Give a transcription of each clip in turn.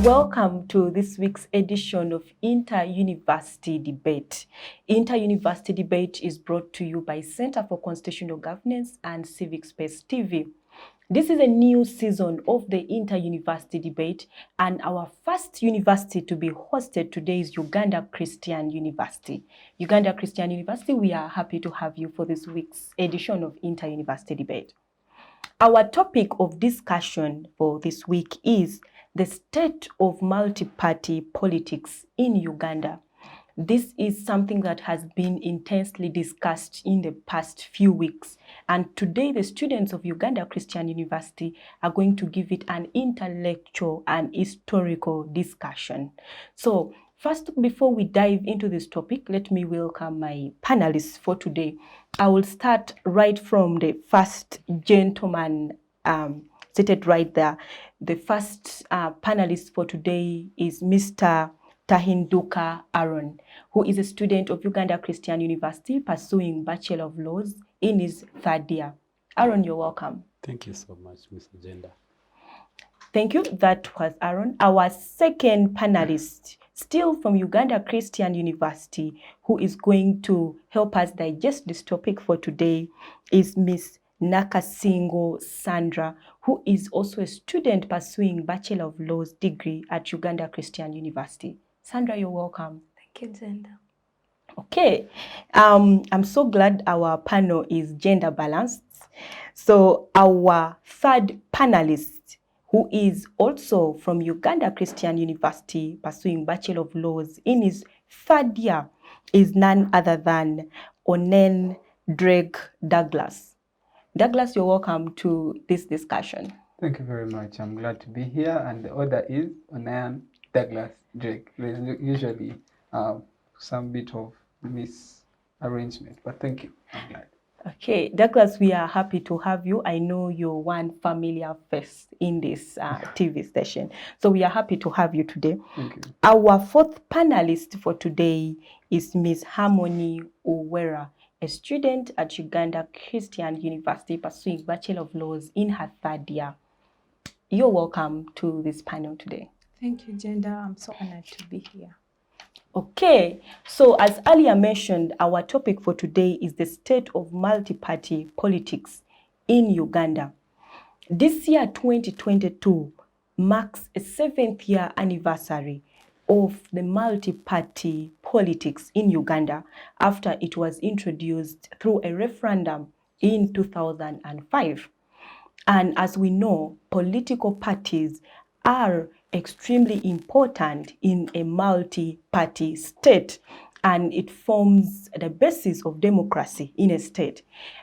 Welcome to this week's edition of Inter-University Debate. Inter-University Debate is brought to you by Center for Constitutional Governance and Civic Space TV. This is a new season of the Inter-University Debate, and our first university to be hosted today is Uganda Christian University. Uganda Christian University, we are happy to have you for this week's edition of Inter-University Debate. Our topic of discussion for this week is the state of multi-party politics in Uganda. This is something that has been intensely discussed in the past few weeks. And today, the students of Uganda Christian University are going to give it an intellectual and historical discussion. So, first, before we dive into this topic, let me welcome my panelists for today. I will start right from the first gentleman seated right there. The first panelist for today is Mr. Tahinduka Aaron, who is a student of Uganda Christian University pursuing Bachelor of Laws in his third year. Aaron, you're welcome. Thank you so much, Ms. Agenda. Thank you. That was Aaron. Our second panelist, still from Uganda Christian University, who is going to help us digest this topic for today, is Ms. Nakasingo Sandrah, who is also a student pursuing Bachelor of Laws degree at Uganda Christian University. Sandrah, you're welcome. Thank you, Gender. Okay, I'm so glad our panel is gender balanced. So our third panelist, who is also from Uganda Christian University pursuing Bachelor of Laws in his third year, is none other than Onen Douglas. Douglas, you're welcome to this discussion. Thank you very much. I'm glad to be here. And the order is Onen, Douglas, Drake. There's usually some bit of misarrangement, but thank you. I'm glad. Okay, Douglas, we are happy to have you. I know you're one familiar face in this TV station. So we are happy to have you today. Thank you. Our fourth panelist for today is Ms. Harmony Uweera, a student at Uganda Christian University pursuing Bachelor of Laws in her third year. You're welcome to this panel today. Thank you, Gender. I'm so honored to be here. Okay, so as earlier mentioned, our topic for today is the state of multi-party politics in Uganda. This year, 2022, marks a 7th year anniversary of the multi-party politics in Uganda after it was introduced through a referendum in 2005. And as we know, political parties are extremely important in a multi-party state, and it forms the basis of democracy in a state.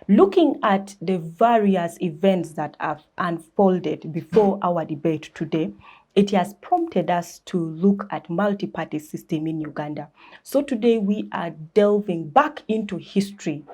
Looking at the various events that have unfolded before our debate today, it has prompted us to look at multi-party system in Uganda. So today we are delving back into history.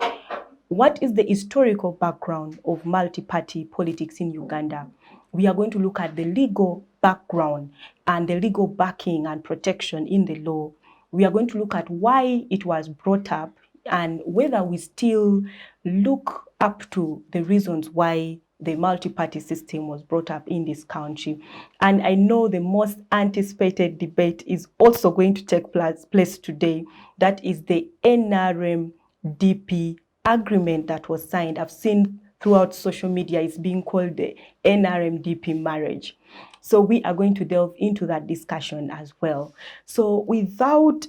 What is the historical background of multi-party politics in Uganda? We are going to look at the legal background and the legal backing and protection in the law. We are going to look at why it was brought up and whether we still look up to the reasons why the multi-party system was brought up in this country. And I know the most anticipated debate is also going to take place today. That is the NRM-DP agreement that was signed. I've seen throughout social media it's being called the NRM-DP marriage. So we are going to delve into that discussion as well. So without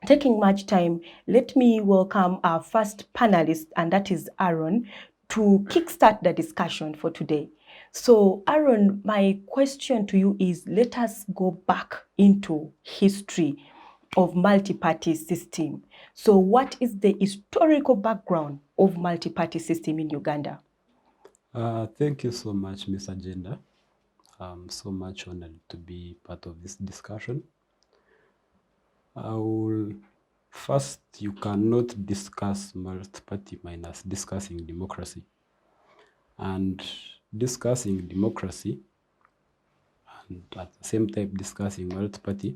taking much time, let me welcome our first panelist, and that is Aaron, to kickstart the discussion for today. So Aaron, my question to you is, let us go back into history of multi-party system. So what is the historical background of multi-party system in Uganda? Thank you so much, Ms. Agenda. I'm so much honored to be part of this discussion. First, you cannot discuss multi-party minus discussing democracy. And discussing democracy, and at the same time discussing multi-party,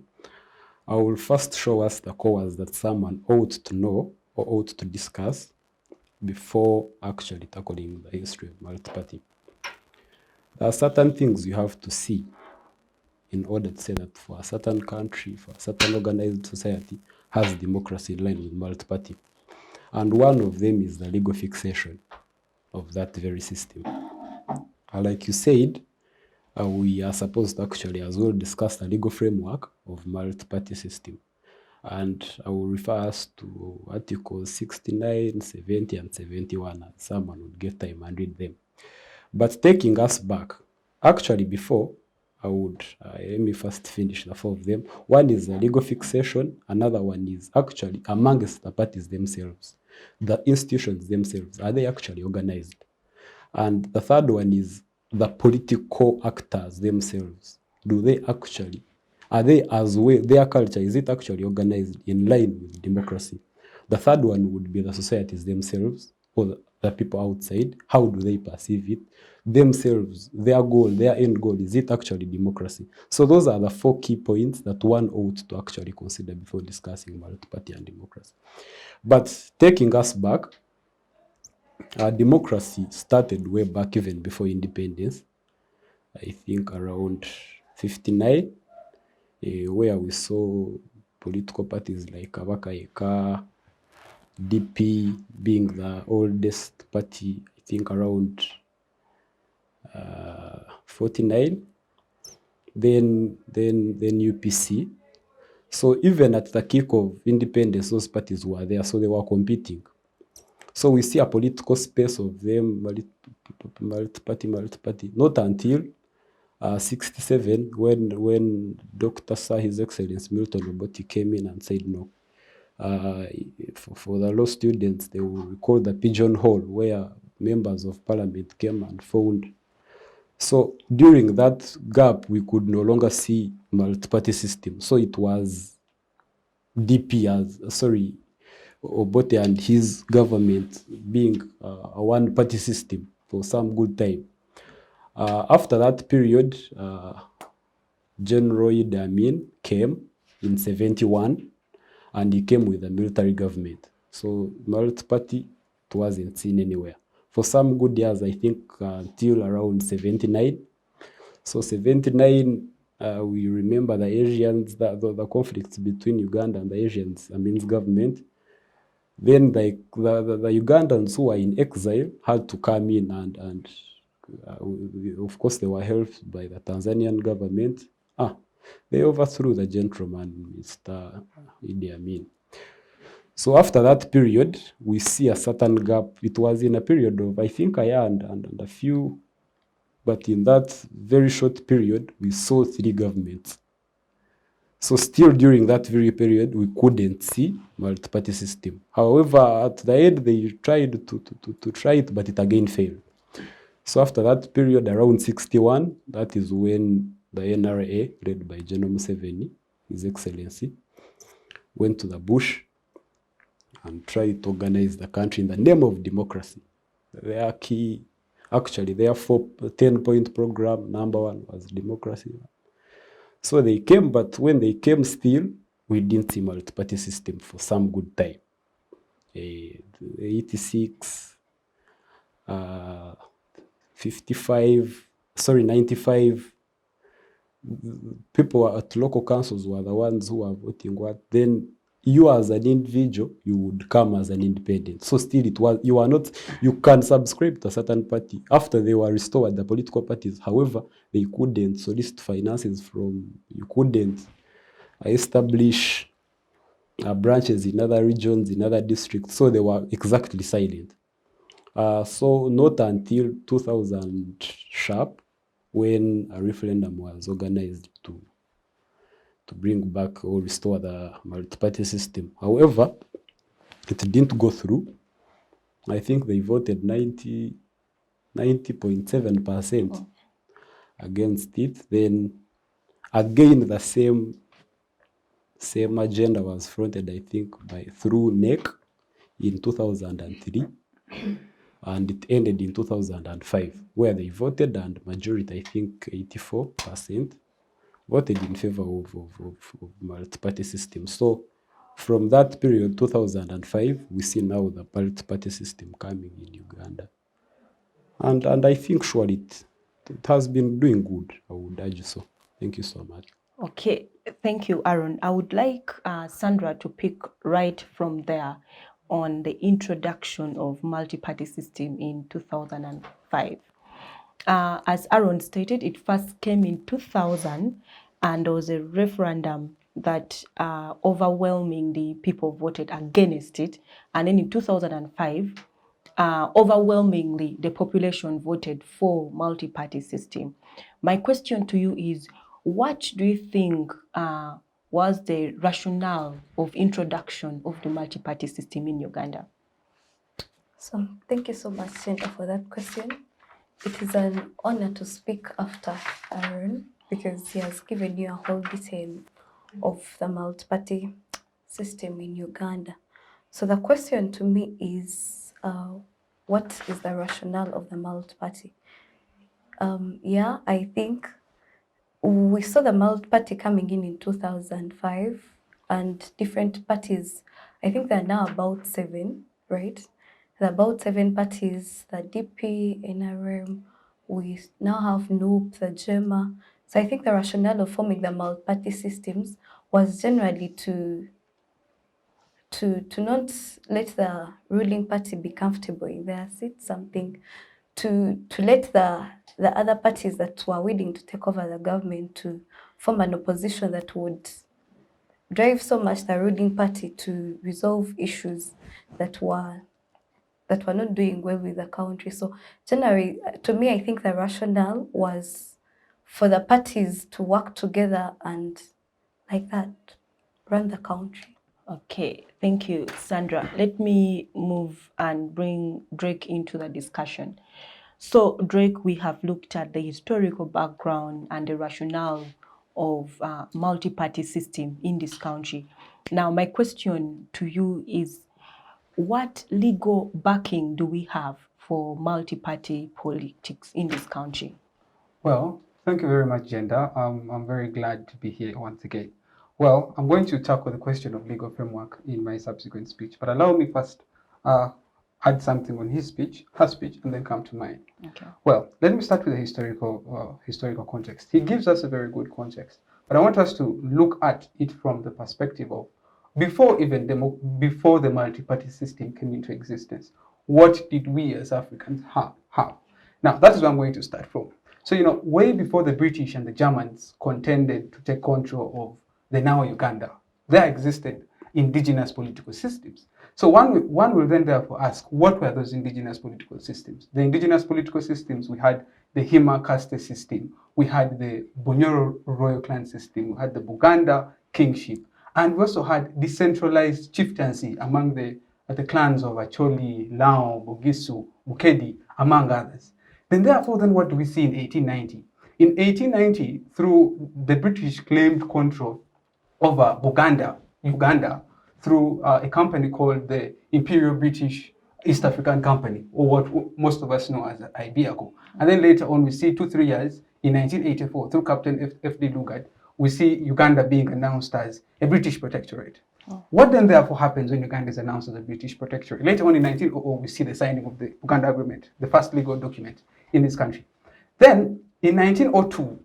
I will first show us the cores that someone ought to know or ought to discuss before actually tackling the history of multi-party. There are certain things you have to see in order to say that for a certain country, for a certain organized society, has democracy in line with multi-party. And one of them is the legal fixation of that very system. Like you said, we are supposed to actually as well discuss the legal framework of multi-party system. And I will refer us to Articles 69, 70, and 71, and someone would get time and read them. But taking us back, actually before, let me first finish the four of them. One is the legal fixation, another one is actually amongst the parties themselves, the institutions themselves, are they actually organized? And the third one is the political actors themselves. Do they actually, are they as well, their culture, is it actually organized in line with democracy? The third one would be the societies themselves, or the people outside. How do they perceive it? Themselves, their goal, their end goal, is it actually democracy? So those are the 4 key points that one ought to actually consider before discussing multi-party and democracy. But taking us back, democracy started way back even before independence, I think around 59, where we saw political parties like Abakaika, DP being the oldest party, I think around 49, then UPC. So even at the kick of independence, those parties were there, so they were competing. So we see a political space of them, multi-party, not until 67, when Dr. Sir, His Excellency Milton Obote came in and said no. For the law students, they will call the pigeonhole, where members of parliament came and found. So during that gap, we could no longer see multi-party system. So it was Obote and his government being a one-party system for some good time. After that period, General Idi Amin came in 71, and he came with a military government. So multi-party, it wasn't seen anywhere. For some good years, I think until around 79. So 79, we remember the Asians, the conflicts between Uganda and the Asians, Amin's government. Then the Ugandans who were in exile had to come in, and of course they were helped by the Tanzanian government. They overthrew the gentleman, Mr. Idi Amin. So after that period, we see a certain gap. It was in a period of, I think, a year and a few, but in that very short period, we saw 3 governments. So still during that very period, we couldn't see multi-party system. However, at the end, they tried to try it, but it again failed. So after that period, around 61, that is when the NRA, led by General Museveni, His Excellency, went to the bush and tried to organize the country in the name of democracy. Their 10-point program, number 1 was democracy. So they came, but when they came still, we didn't see multi-party system for some good time. 86, 95, people at local councils were the ones who were voting what. Then you as an individual, you would come as an independent. So still you can subscribe to a certain party. After they were restored, the political parties, however, they couldn't solicit finances you couldn't establish branches in other regions, in other districts. So they were exactly silent. So not until 2000 sharp, when a referendum was organized to bring back or restore the multi-party system. However, it didn't go through. I think they voted 90.7% against it. Then again, the same agenda was fronted, I think, through NEC in 2003. And it ended in 2005, where they voted, and majority, I think 84%, voted in favor of multi-party system. So from that period, 2005, we see now the multi-party system coming in Uganda. And I think surely it has been doing good, I would urge so. Thank you so much. Okay, thank you, Aaron. I would like Sandra to pick right from there on the introduction of multi-party system in 2005. As Aaron stated, it first came in 2000, and there was a referendum that overwhelmingly people voted against it. And then in 2005, overwhelmingly the population voted for multi-party system. My question to you is, what do you think was the rationale of introduction of the multi-party system in Uganda? So thank you so much, Cynthia, for that question. It is an honor to speak after Aaron because he has given you a whole detail of the multi-party system in Uganda. So the question to me is, what is the rationale of the multi-party? Yeah, I think we saw the multi-party coming in 2005, and different parties, I think there are now about 7, right? There are about 7 parties, the DP, NRM, we now have NUP, the GEMA. So I think the rationale of forming the multi-party systems was generally to not let the ruling party be comfortable in their seat, something to let the other parties that were willing to take over the government to form an opposition that would drive so much the ruling party to resolve issues that were not doing well with the country. So generally, to me, I think the rationale was for the parties to work together and like that run the country. Okay, thank you, Sandra. Let me move and bring Drake into the discussion. So, Drake, we have looked at the historical background and the rationale of multi-party system in this country. Now, my question to you is, what legal backing do we have for multi-party politics in this country? Well, thank you very much, Jenda. I'm very glad to be here once again. Well, I'm going to tackle the question of legal framework in my subsequent speech, but allow me first add something on her speech, and then come to mine. Okay. Well, let me start with the historical context. He gives us a very good context, but I want us to look at it from the perspective of before the multi-party system came into existence. What did we as Africans have? Now, that is where I'm going to start from. So, way before the British and the Germans contended to take control of the now Uganda, there existed indigenous political systems. So one will then therefore ask, what were those indigenous political systems? The indigenous political systems, we had the Hima caste system, we had the Bunyoro royal clan system, we had the Buganda kingship, and we also had decentralized chieftaincy among the clans of Acholi, Lao, Bugisu, Bukedi, among others. Then what do we see in 1890? In 1890, through the British claimed control over Uganda, through a company called the Imperial British East African Company, or what most of us know as IBEACO. And then later on, we see 2-3 years, in 1984, through Captain F.D. Lugard, we see Uganda being announced as a British protectorate. Oh. What then therefore happens when Uganda is announced as a British protectorate? Later on in 1900, we see the signing of the Uganda Agreement, the first legal document in this country. Then in 1902,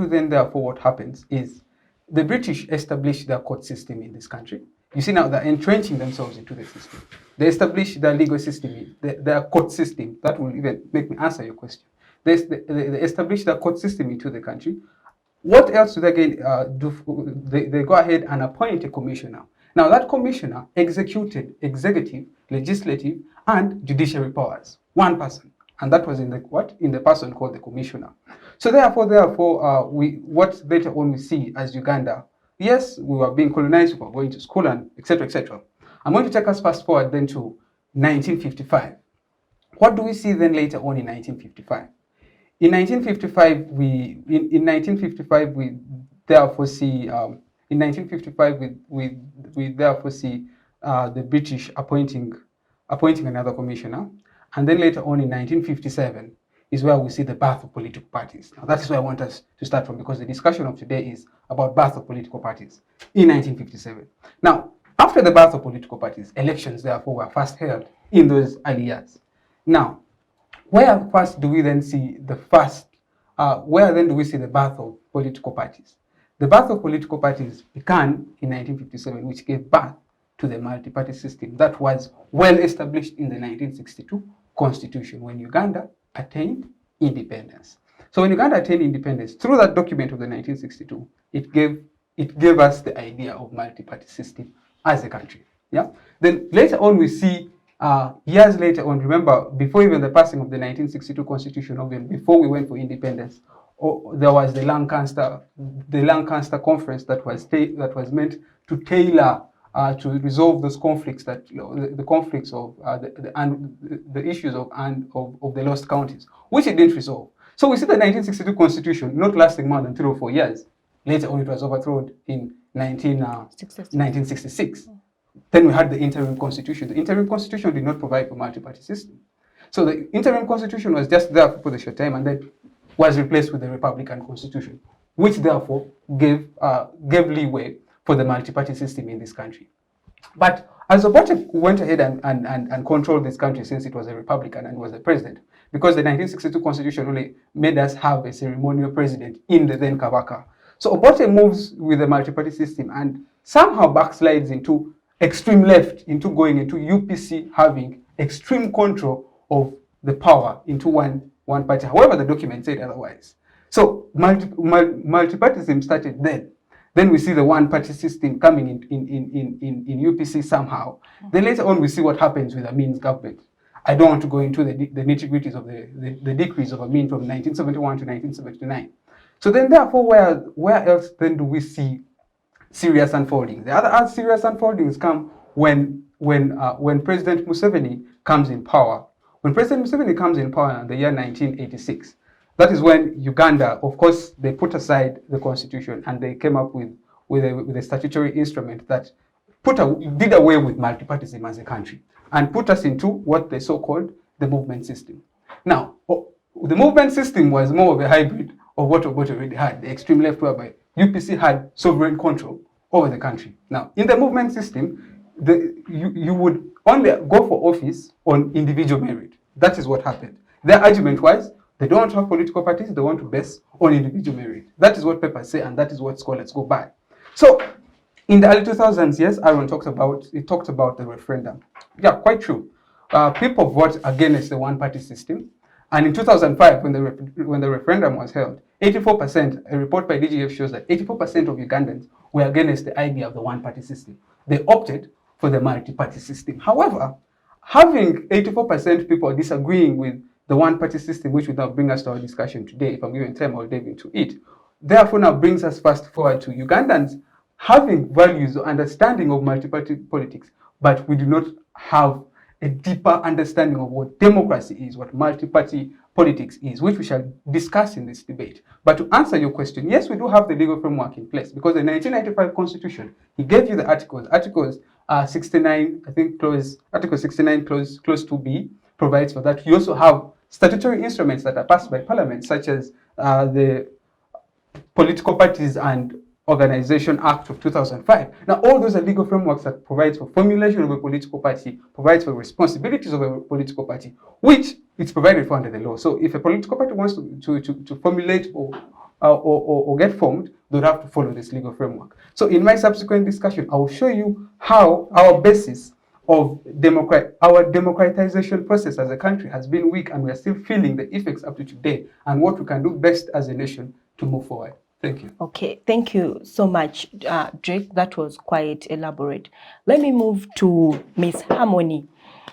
then therefore what happens is the British established their court system in this country. You see now they're entrenching themselves into the system. They established their legal system, their court system. That will even make me answer your question. They established their court system into the country. What else do they do? They go ahead and appoint a commissioner. Now that commissioner executed executive, legislative, and judiciary powers. One person. And that was in the person called the commissioner. So therefore, what later on we see as Uganda, yes, we were being colonized, we were going to school, and etc., etc. I'm going to take us fast forward then to 1955. What do we see then later on in 1955? In 1955, we therefore see the British appointing another commissioner. And then later on in 1957 is where we see the birth of political parties. Now that is where I want us to start from, because the discussion of today is about birth of political parties in 1957. Now, after the birth of political parties, elections therefore were first held in those early years. Now, where first do we then see the first where then do we see the birth of political parties? The birth of political parties began in 1957, which gave birth to the multi-party system that was well established in the 1962 constitution when Uganda attained independence. So when Uganda attained independence, through that document of the 1962, it gave us the idea of multi-party system as a country. Yeah. Then later on, we see years later on. Remember, before even the passing of the 1962 constitution, or even before we went for independence, there was the Lancaster conference that was meant to tailor to resolve those conflicts, that the conflicts of the issues of the lost counties, which it didn't resolve. So we see the 1962 constitution not lasting more than 3 or 4 years. Later on, it was overthrown in 1966. Then we had the interim constitution. The interim constitution did not provide for multi-party system. So the interim constitution was just there for the short time and then was replaced with the Republican constitution, which therefore gave leeway for the multi-party system in this country. But as Obote went ahead and controlled this country, since it was a Republican and was the president, because the 1962 constitution only made us have a ceremonial president in the then Kabaka. So Obote moves with the multi-party system and somehow backslides into extreme left, into going into UPC having extreme control of the power into one party. However, the document said otherwise. So multipartyism started then. Then we see the one-party system coming in UPC somehow. Then later on, we see what happens with Amin's government. I don't want to go into the nitty-gritties of the decrees of Amin from 1971 to 1979. So then, therefore, where else then do we see serious unfolding? The other serious unfoldings come when President Museveni comes in power. When President Museveni comes in power in the year 1986, that is when Uganda, of course, they put aside the constitution and they came up with a statutory instrument that did away with multipartyism as a country and put us into what they so-called the movement system. Now, the movement system was more of a hybrid of what Obote already had, the extreme left, whereby UPC had sovereign control over the country. Now, in the movement system, you would only go for office on individual merit. That is what happened. Their argument was they don't want to have political parties, they want to base on individual merit. That is what papers say, and that is what scholars go by. So, in the early 2000s, yes, Aaron talked about the referendum. Yeah, quite true. People vote against the one-party system. And in 2005, when the referendum was held, 84%, a report by DGF shows that 84% of Ugandans were against the idea of the one-party system. They opted for the multi-party system. However, having 84% people disagreeing with the one-party system, which would now bring us to our discussion today, if I'm given time, I'll dive into it, therefore now brings us fast forward to Ugandans having values or understanding of multi-party politics, but we do not have a deeper understanding of what democracy is, what multi-party politics is, which we shall discuss in this debate. But to answer your question, yes, we do have the legal framework in place, because the 1995 Constitution, he gave you the articles 69, I think Article 69, clause 2B provides for that. You also have statutory instruments that are passed by Parliament, such as the Political Parties and Organization Act of 2005. Now, all those are legal frameworks that provides for formulation of a political party, provides for responsibilities of a political party, which it's provided for under the law. So if a political party wants to formulate or get formed, they would have to follow this legal framework. So in my subsequent discussion, I will show you how our basis of our democratization process as a country has been weak, and we are still feeling the effects up to today, and what we can do best as a nation to move forward. Thank you. Okay, thank you so much, Drake. That was quite elaborate. Let me move to Ms. Harmony.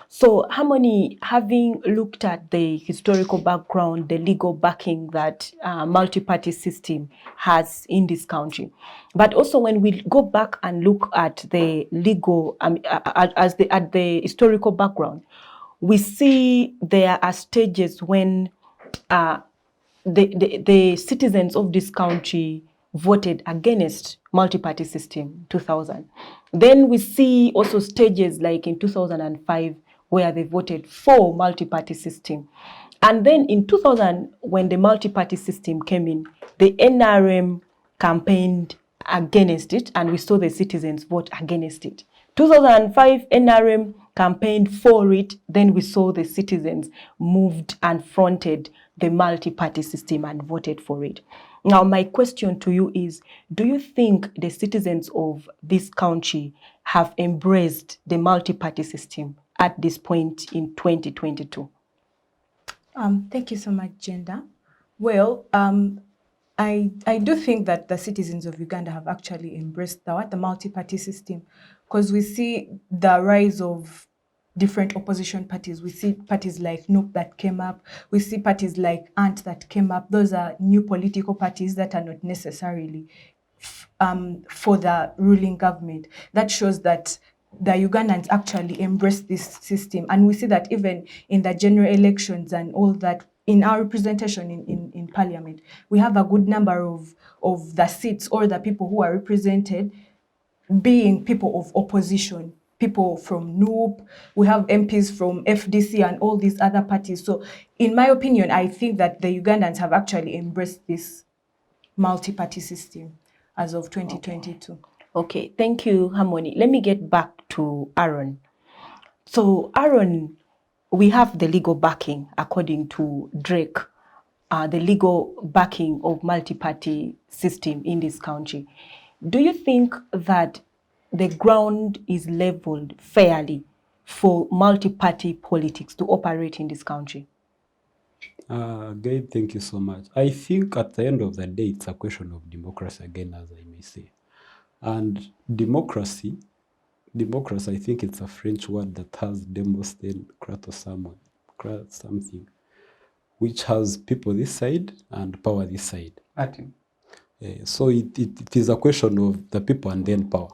So, Harmony, having looked at the historical background, the legal backing that multi-party system has in this country, but also when we go back and look at the legal, at the historical background, we see there are stages when the citizens of this country voted against multi-party system 2000. Then we see also stages like in 2005 where they voted for multi-party system. And then in 2000, when the multi-party system came in, the NRM campaigned against it, and we saw the citizens vote against it. 2005, NRM campaigned for it, then we saw the citizens moved and fronted the multi-party system and voted for it. Now, my question to you is, do you think the citizens of this country have embraced the multi-party system at this point in 2022? Thank you so much, Gender. Well, I do think that the citizens of Uganda have actually embraced the multi-party system, because we see the rise of different opposition parties. We see parties like NUP that came up. We see parties like ANT that came up. Those are new political parties that are not necessarily for the ruling government. That shows that the Ugandans actually embrace this system. And we see that even in the general elections and all that, in our representation in parliament, we have a good number of the seats or the people who are represented being people of opposition, people from NUP, we have MPs from FDC and all these other parties. So in my opinion, I think that the Ugandans have actually embraced this multi-party system as of 2022. Okay, thank you, Harmony. Let me get back to Aaron. So Aaron, we have the legal backing, according to Drake, the legal backing of multi-party system in this country. Do you think that the ground is leveled fairly for multi-party politics to operate in this country? Gabe, thank you so much. I think at the end of the day, it's a question of democracy again, as I may say. And democracy, I think it's a French word that has demos, then something, which has people this side and power this side. So it is a question of the people and then power.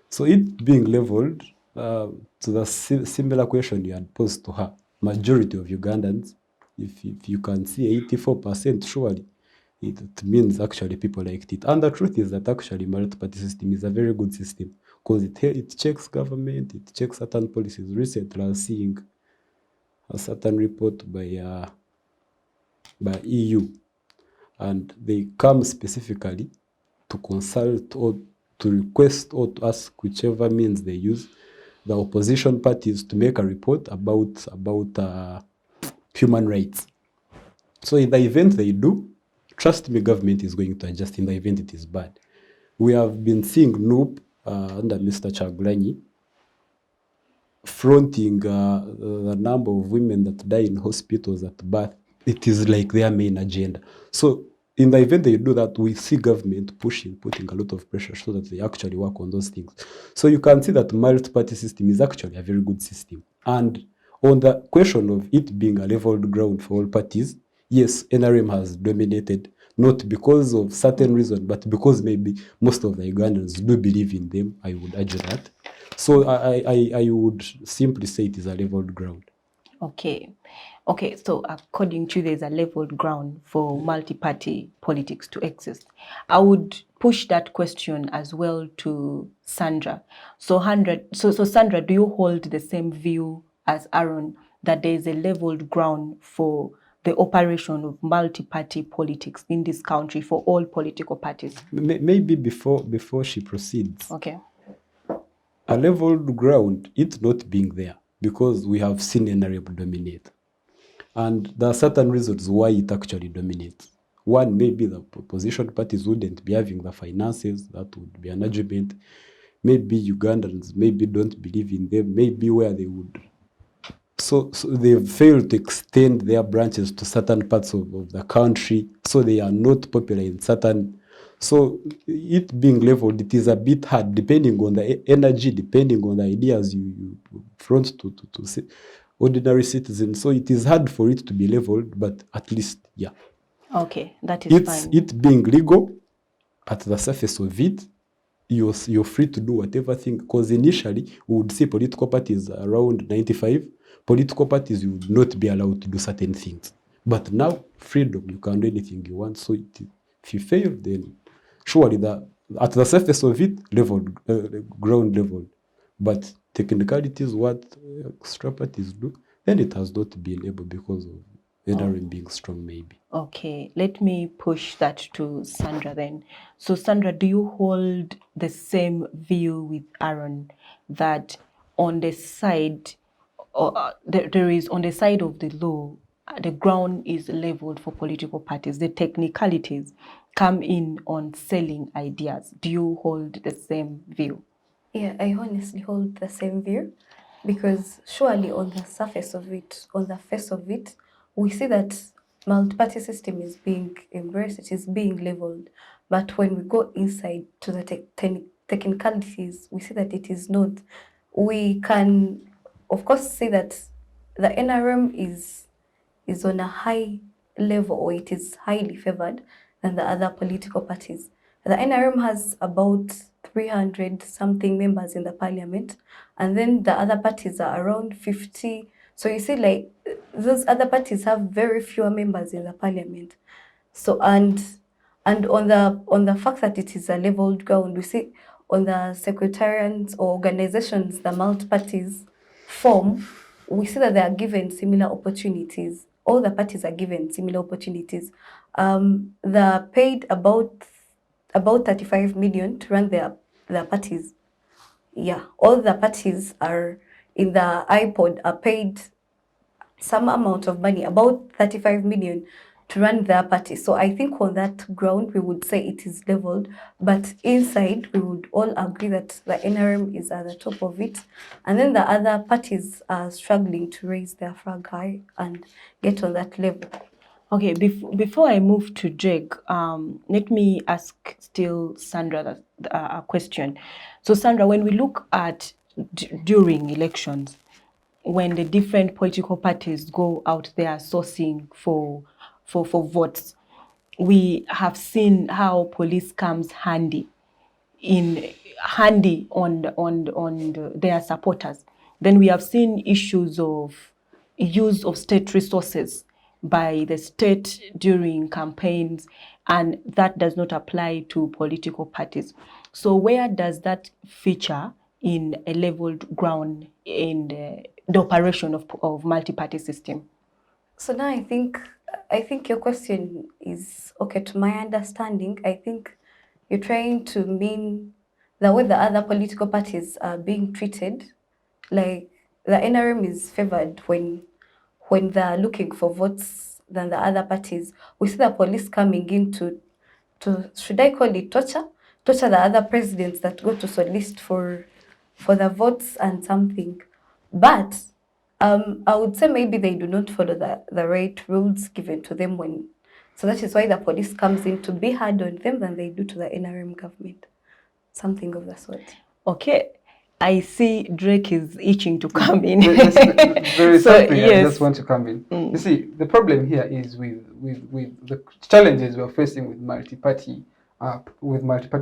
So it being leveled to the similar question you had posed to her, majority of Ugandans, if you can see 84%, surely it means actually people liked it. And the truth is that actually multi-party system is a very good system, because it checks government, it checks certain policies. Recently I was seeing a certain report by EU, and they come specifically to consult or to request or to ask, whichever means they use, the opposition parties to make a report about human rights. So in the event they do, trust me, government is going to adjust. In the event it is bad. We have been seeing NUP under Mr. Chagulanyi fronting the number of women that die in hospitals at birth. It is like their main agenda. So in the event they do that, we see government putting a lot of pressure so that they actually work on those things. So you can see that multi-party system is actually a very good system. And on the question of it being a leveled ground for all parties, yes, NRM has dominated, not because of certain reason, but because maybe most of the Ugandans do believe in them. I would argue that. So I would simply say it is a leveled ground. Okay, so according to you, there's a leveled ground for multi-party politics to exist. I would push that question as well to Sandrah. So Sandrah, do you hold the same view as Aaron, that there is a leveled ground for the operation of multi-party politics in this country for all political parties? Maybe before she proceeds. Okay. A leveled ground, it's not being there, because we have seen NRM dominate. And there are certain reasons why it actually dominates. One, maybe the opposition parties wouldn't be having the finances. That would be an argument. Maybe Ugandans maybe don't believe in them. Maybe where they would. So they've failed to extend their branches to certain parts of the country. So they are not popular in certain. So it being leveled, it is a bit hard, depending on the energy, depending on the ideas you front to ordinary citizens. So it is hard for it to be leveled, but at least, yeah. Okay, that is fine. It being legal, at the surface of it, you're free to do whatever thing. Because initially, we would see political parties around 95. Political parties, you would not be allowed to do certain things. But now, freedom, you can do anything you want. So if you fail, then surely at the surface of it, ground leveled. But technicalities, what extra parties do, then it has not been able because of NRM being strong, maybe. Okay, let me push that to Sandrah then. So Sandrah, do you hold the same view with Aaron, that on the side, or there is on the side of the law, the ground is leveled for political parties. The technicalities come in on selling ideas. Do you hold the same view? Yeah, I honestly hold the same view, because surely on the surface of it, on the face of it, we see that multi-party system is being embraced, it is being leveled. But when we go inside to the technicalities, we see that it is not. We can, of course, see that the NRM is on a high level, or it is highly favored than the other political parties. The NRM has about 300 something members in the parliament, and then the other parties are around 50. So you see, like, those other parties have very few members in the parliament. So and on the fact that it is a leveled ground, we see on the secretariats or organizations the multi-parties form, we see that they are given similar opportunities. All the parties are given similar opportunities. They're paid about 35 million to run their parties. Yeah, all the parties are in the iPod are paid some amount of money, about 35 million, to run their party. So I think on that ground, we would say it is leveled, but inside, we would all agree that the NRM is at the top of it, and then the other parties are struggling to raise their flag high and get on that level. Okay, before I move to Jake, let me ask still Sandrah a question. So Sandrah, when we look at during elections, when the different political parties go out there sourcing for votes, we have seen how police comes handy on their supporters. Then we have seen issues of use of state resources by the state during campaigns, and that does not apply to political parties. So where does that feature in a leveled ground in the operation of multi-party system? So now I think your question is okay. To my understanding, I think you're trying to mean the way the other political parties are being treated. Like, the NRM is favored when they're looking for votes than the other parties. We see the police coming in to should I call it torture the other presidents that go to solicit for the votes and something. But I would say maybe they do not follow the right rules given to them when. So that is why the police comes in to be hard on them than they do to the NRM government. Something of the sort. Okay. I see Drake is itching to come in. There is something I just want to come in. You see, the problem here is with the challenges we're facing with multi-party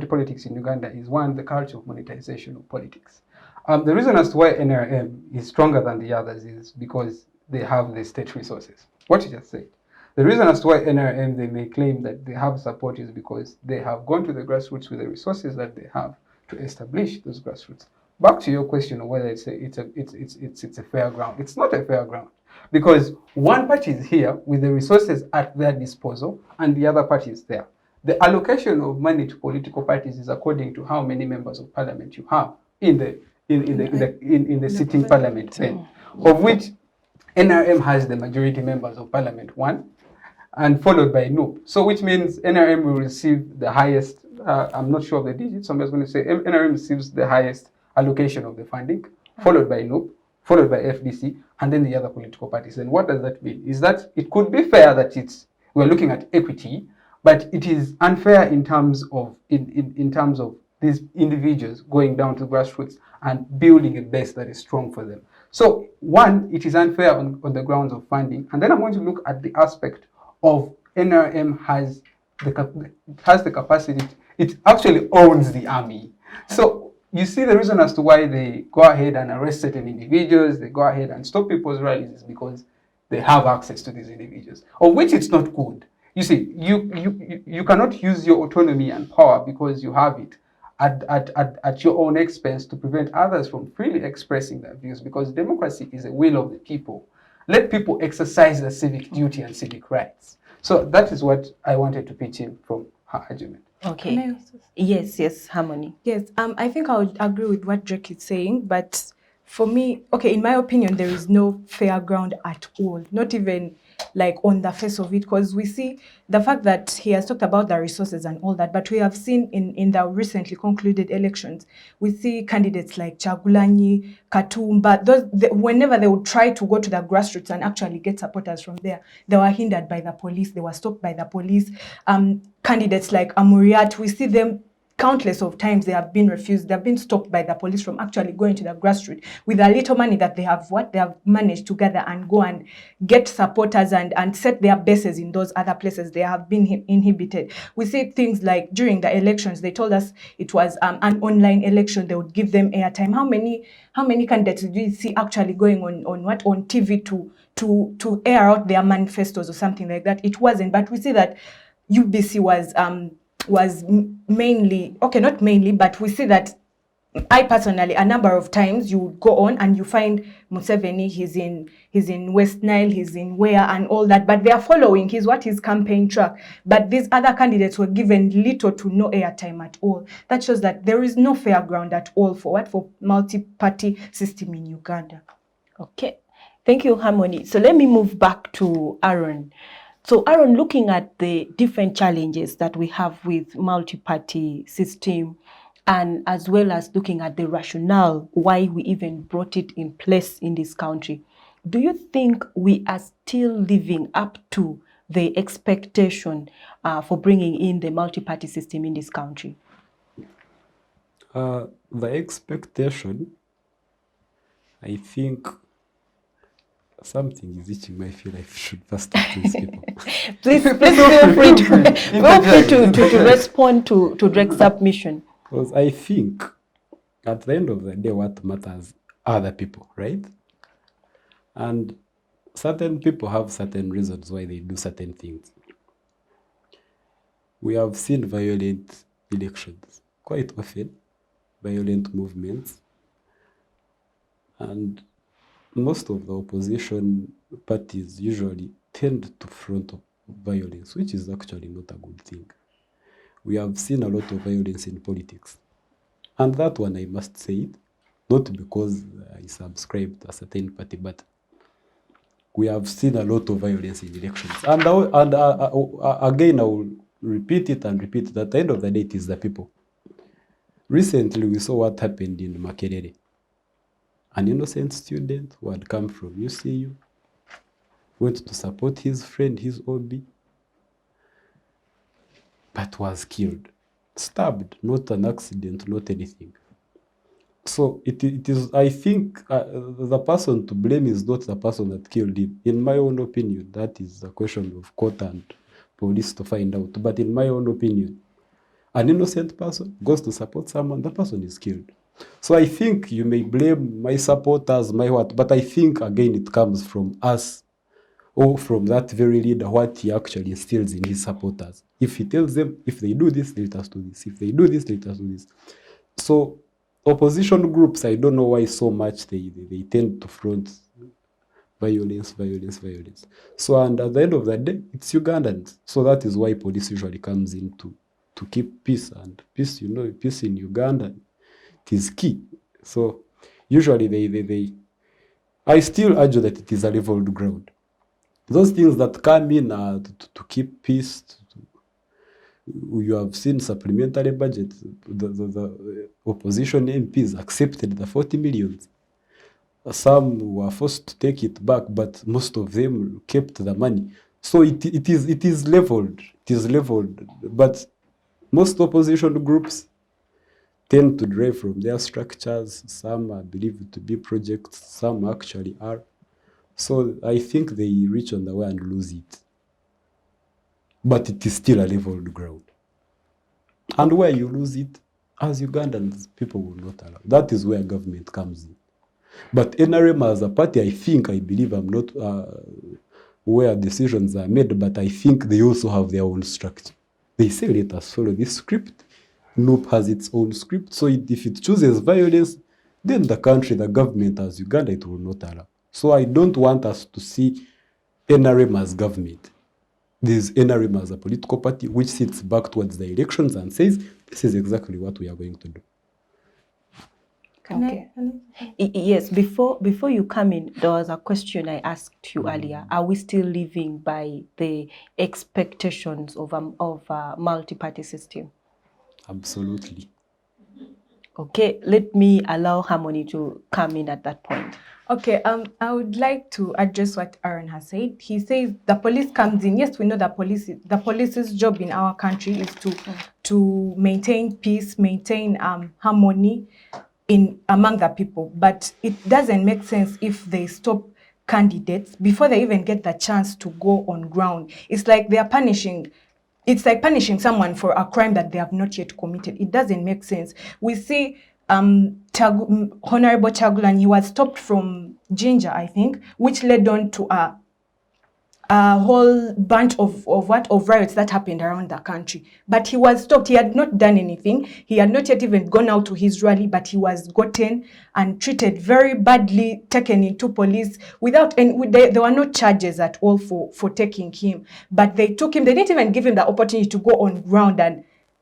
politics in Uganda is, one, the culture of monetization of politics. The reason as to why NRM is stronger than the others is because they have the state resources. What you just said. The reason as to why NRM, they may claim that they have support, is because they have gone to the grassroots with the resources that they have to establish those grassroots. Back to your question of whether it's a fair ground. It's not a fair ground, because one party is here with the resources at their disposal and the other party is there. The allocation of money to political parties is according to how many members of parliament you have in the sitting parliament, then, of which NRM has the majority members of parliament, one, and followed by NUP. So which means NRM will receive the highest, I'm not sure of the digits, so I'm just going to say NRM receives the highest allocation of the funding, followed by NUP, followed by FDC, and then the other political parties. And what does that mean? Is that it could be fair that we're looking at equity, but it is unfair in terms of these individuals going down to grassroots and building a base that is strong for them. So one, it is unfair on the grounds of funding. And then I'm going to look at the aspect of NRM has the capacity, it actually owns the army. So you see, the reason as to why they go ahead and arrest certain individuals, they go ahead and stop people's rallies, is because they have access to these individuals, of which it's not good. You see, you cannot use your autonomy and power because you have it at your own expense to prevent others from freely expressing their views, because democracy is a will of the people. Let people exercise their civic duty and civic rights. So that is what I wanted to pitch in from her argument. Okay. Yes, Harmony. Yes, I think I would agree with what Drake is saying, but For me, okay, in my opinion, there is no fair ground at all, not even like on the face of it, because we see the fact that he has talked about the resources and all that, but we have seen in the recently concluded elections, we see candidates like Chagulanyi, Katumba, whenever they would try to go to the grassroots and actually get supporters from there, they were hindered by the police, they were stopped by the police. Candidates like Amuriat, we see them countless of times they have been refused, they have been stopped by the police from actually going to the grassroots with a little money that they have managed to gather and go and get supporters and set their bases in those other places they have been inhibited. We see things like during the elections, they told us it was an online election, they would give them airtime. How many candidates do you see actually going on TV to air out their manifestos or something like that? It wasn't, but we see that UBC was mainly, okay, not mainly, but we see that I personally, a number of times you would go on and you find Museveni, he's in West Nile, he's in where and all that, but they are following his campaign track. But these other candidates were given little to no airtime at all. That shows that there is no fair ground at all for multi-party system in Uganda. Okay, thank you, Harmony. So let me move back to Aaron. So Aaron, looking at the different challenges that we have with multi-party system, and as well as looking at the rationale why we even brought it in place in this country, do you think we are still living up to the expectation for bringing in the multi-party system in this country? The expectation, I think something is itching my feel I should first talk to these people. please feel free to respond to Drake's submission. Because I think at the end of the day, what matters are the people, right? And certain people have certain reasons why they do certain things. We have seen violent elections quite often, violent movements, and most of the opposition parties usually tend to front violence, which is actually not a good thing. We have seen a lot of violence in politics. And that one, I must say it, not because I subscribe to a certain party, but we have seen a lot of violence in elections. And again, I will repeat it and repeat it. At the end of the day, it is the people. Recently, we saw what happened in Makerere. An innocent student who had come from UCU went to support his friend, his OB, but was killed. Stabbed, not an accident, not anything. So it is, I think the person to blame is not the person that killed him. In my own opinion, that is a question of court and police to find out. But in my own opinion, an innocent person goes to support someone, the person is killed. So I think you may blame my supporters, but I think again it comes from us or from that very leader, what he actually instills in his supporters. If he tells them, if they do this, let us do this. If they do this, let us do this. So opposition groups, I don't know why so much they tend to front violence. So, and at the end of the day, it's Ugandans. So that is why police usually comes in to keep peace. And peace, peace in Uganda, it is key. So usually I still argue that it is a leveled ground. Those things that come in to keep peace, you have seen supplementary budget. The opposition MPs accepted the 40 million. Some were forced to take it back, but most of them kept the money. So it is leveled. It is leveled. But most opposition groups tend to derive from their structures. Some are believed to be projects. Some actually are. So I think they reach on the way and lose it. But it is still a leveled ground. And where you lose it, as Ugandans, people will not allow. That is where government comes in. But NRM as a party, I believe I'm not where decisions are made, but I think they also have their own structure. They say, let us follow this script. NUP has its own script. So if it chooses violence, then the country, the government as Uganda, it will not allow. So I don't want us to see NRM as government. There's NRM as a political party which sits back towards the elections and says, this is exactly what we are going to do. Okay. Yes, before you come in, there was a question I asked you earlier. Are we still living by the expectations of a multi-party system? Absolutely. Okay, let me allow Harmony to come in at that point. Okay, I would like to address what Aaron has said. He says the police comes in. Yes, we know that the police's job in our country is to maintain peace, maintain harmony among the people. But it doesn't make sense if they stop candidates before they even get the chance to go on ground. It's like they are punishing. It's like punishing someone for a crime that they have not yet committed. It doesn't make sense. We see Honorable Chagulanyi, he was stopped from Ginger, I think, which led on to a whole bunch of riots that happened around the country. But he was stopped. He had not done anything. He had not yet even gone out to his rally, but he was gotten and treated very badly, taken into police without, and there were no charges at all for taking him. But they took him. They didn't even give him the opportunity to go on ground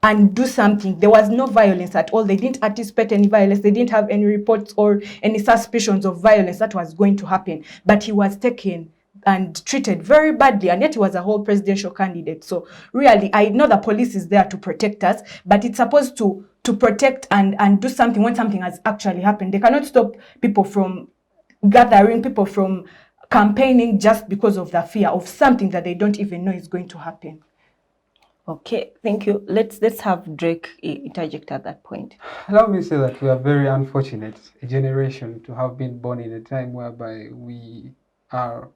and do something. There was no violence at all. They didn't anticipate any violence. They didn't have any reports or any suspicions of violence that was going to happen. But he was taken and treated very badly, and yet he was a whole presidential candidate. So really, I know the police is there to protect us, but it's supposed to protect and do something when something has actually happened. They cannot stop people from gathering, people from campaigning just because of the fear of something that they don't even know is going to happen. Okay, thank you. Let's have Drake interject at that point. Allow me to say that we are very unfortunate, a generation, to have been born in a time whereby we are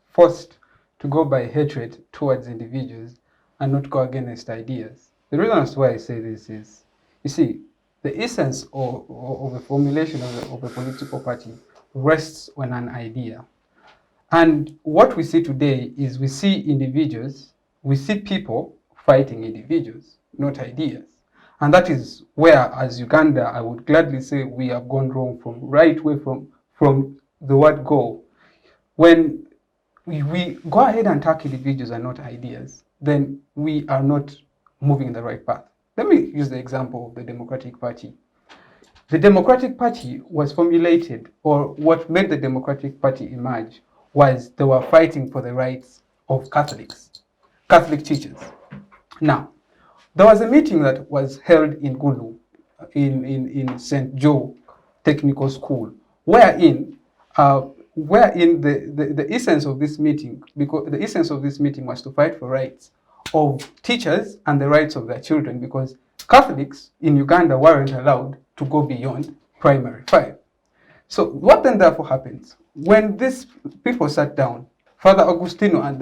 forced to go by hatred towards individuals and not go against ideas. The reason as to why I say this is, you see, the essence of the formulation of a political party rests on an idea. And what we see today is we see individuals, we see people fighting individuals, not ideas. And that is where, as Uganda, I would gladly say we have gone wrong from the word go. When we go ahead and attack individuals and not ideas, then we are not moving in the right path. Let me use the example of the Democratic Party. The Democratic Party was formulated, or what made the Democratic Party emerge was they were fighting for the rights of Catholics, Catholic teachers. Now, there was a meeting that was held in Gulu, in St. Joe Technical School, wherein the essence of this meeting, because the essence of this meeting was to fight for rights of teachers and the rights of their children, because Catholics in Uganda weren't allowed to go beyond primary 5. So what then therefore happens when these people sat down? Father Agustino and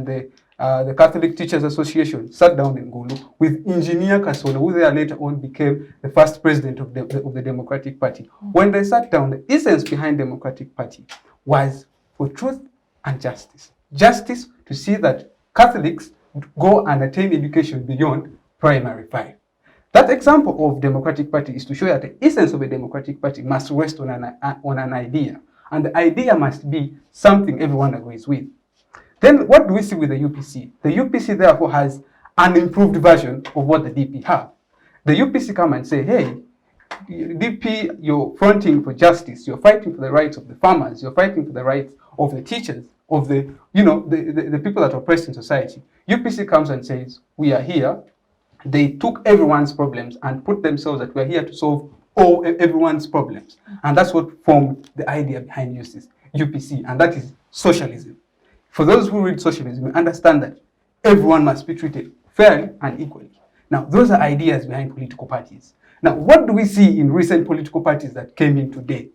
the Catholic Teachers Association sat down in Gulu with Engineer Kasola, who there later on became the first president of the Democratic Party. When they sat down, the essence behind Democratic Party was for truth and justice. Justice to see that Catholics go and attain education beyond primary 5. That example of Democratic Party is to show that the essence of a Democratic Party must rest on an idea. And the idea must be something everyone agrees with. Then what do we see with the UPC? The UPC therefore has an improved version of what the DP have. The UPC come and say, hey, DP, you're fronting for justice, you're fighting for the rights of the farmers, you're fighting for the rights of the teachers, of the people that are oppressed in society. UPC comes and says, we are here. They took everyone's problems and put themselves that we're here to solve everyone's problems. And that's what formed the idea behind UPC, and that is socialism. For those who read socialism, you understand that everyone must be treated fairly and equally. Now, those are ideas behind political parties. Now, what do we see in recent political parties that came in today?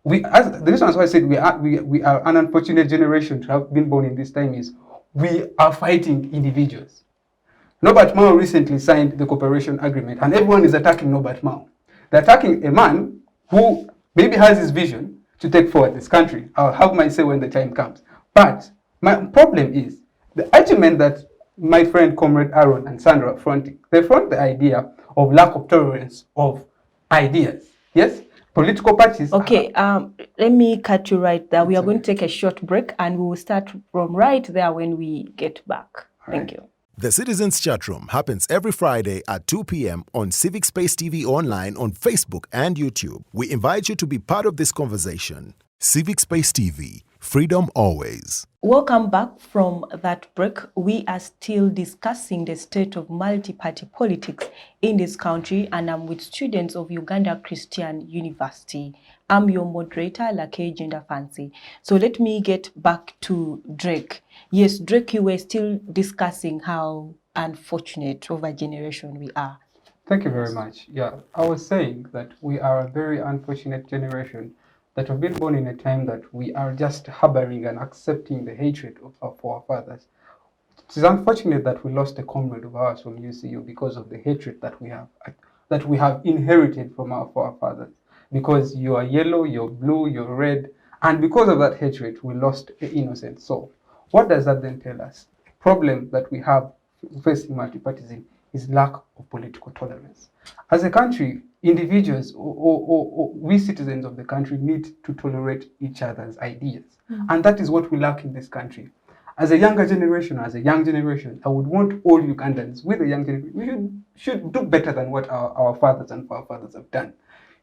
The reason why I said we are an unfortunate generation to have been born in this time is we are fighting individuals. Norbert Mao recently signed the cooperation agreement, and everyone is attacking Norbert Mao. They're attacking a man who maybe has his vision to take forward this country. I'll have my say when the time comes. But my problem is the argument that my friend Comrade Aaron and Sandra are fronting. They front the idea of lack of tolerance of ideas. Yes? Political parties. Okay, let me cut you right there. We are going to take a short break and we will start from right there when we get back. Thank you. The Citizens Chatroom happens every Friday at 2 p.m. on Civic Space TV Online on Facebook and YouTube. We invite you to be part of this conversation. Civic Space TV, freedom always. Welcome back from that break. We are still discussing the state of multi-party politics in this country, and I'm with students of Uganda Christian University. I'm your moderator, Lake Gender Fancy. So let me get back to Drake. Yes, Drake, you were still discussing how unfortunate of a generation we are. Thank you very much. Yeah, I was saying that we are a very unfortunate generation that have been born in a time that we are just harboring and accepting the hatred of our forefathers. It is unfortunate that we lost a comrade of ours from UCU because of the hatred that we have inherited from our forefathers. Because you are yellow, you're blue, you're red, and because of that hatred, we lost an innocent soul. What does that then tell us? The problem that we have facing multipartyism is lack of political tolerance. As a country, individuals or we citizens of the country need to tolerate each other's ideas. And that is what we lack in this country. As a younger generation, as a young generation, I would want all Ugandans with a young generation, we should do better than what our fathers and forefathers have done.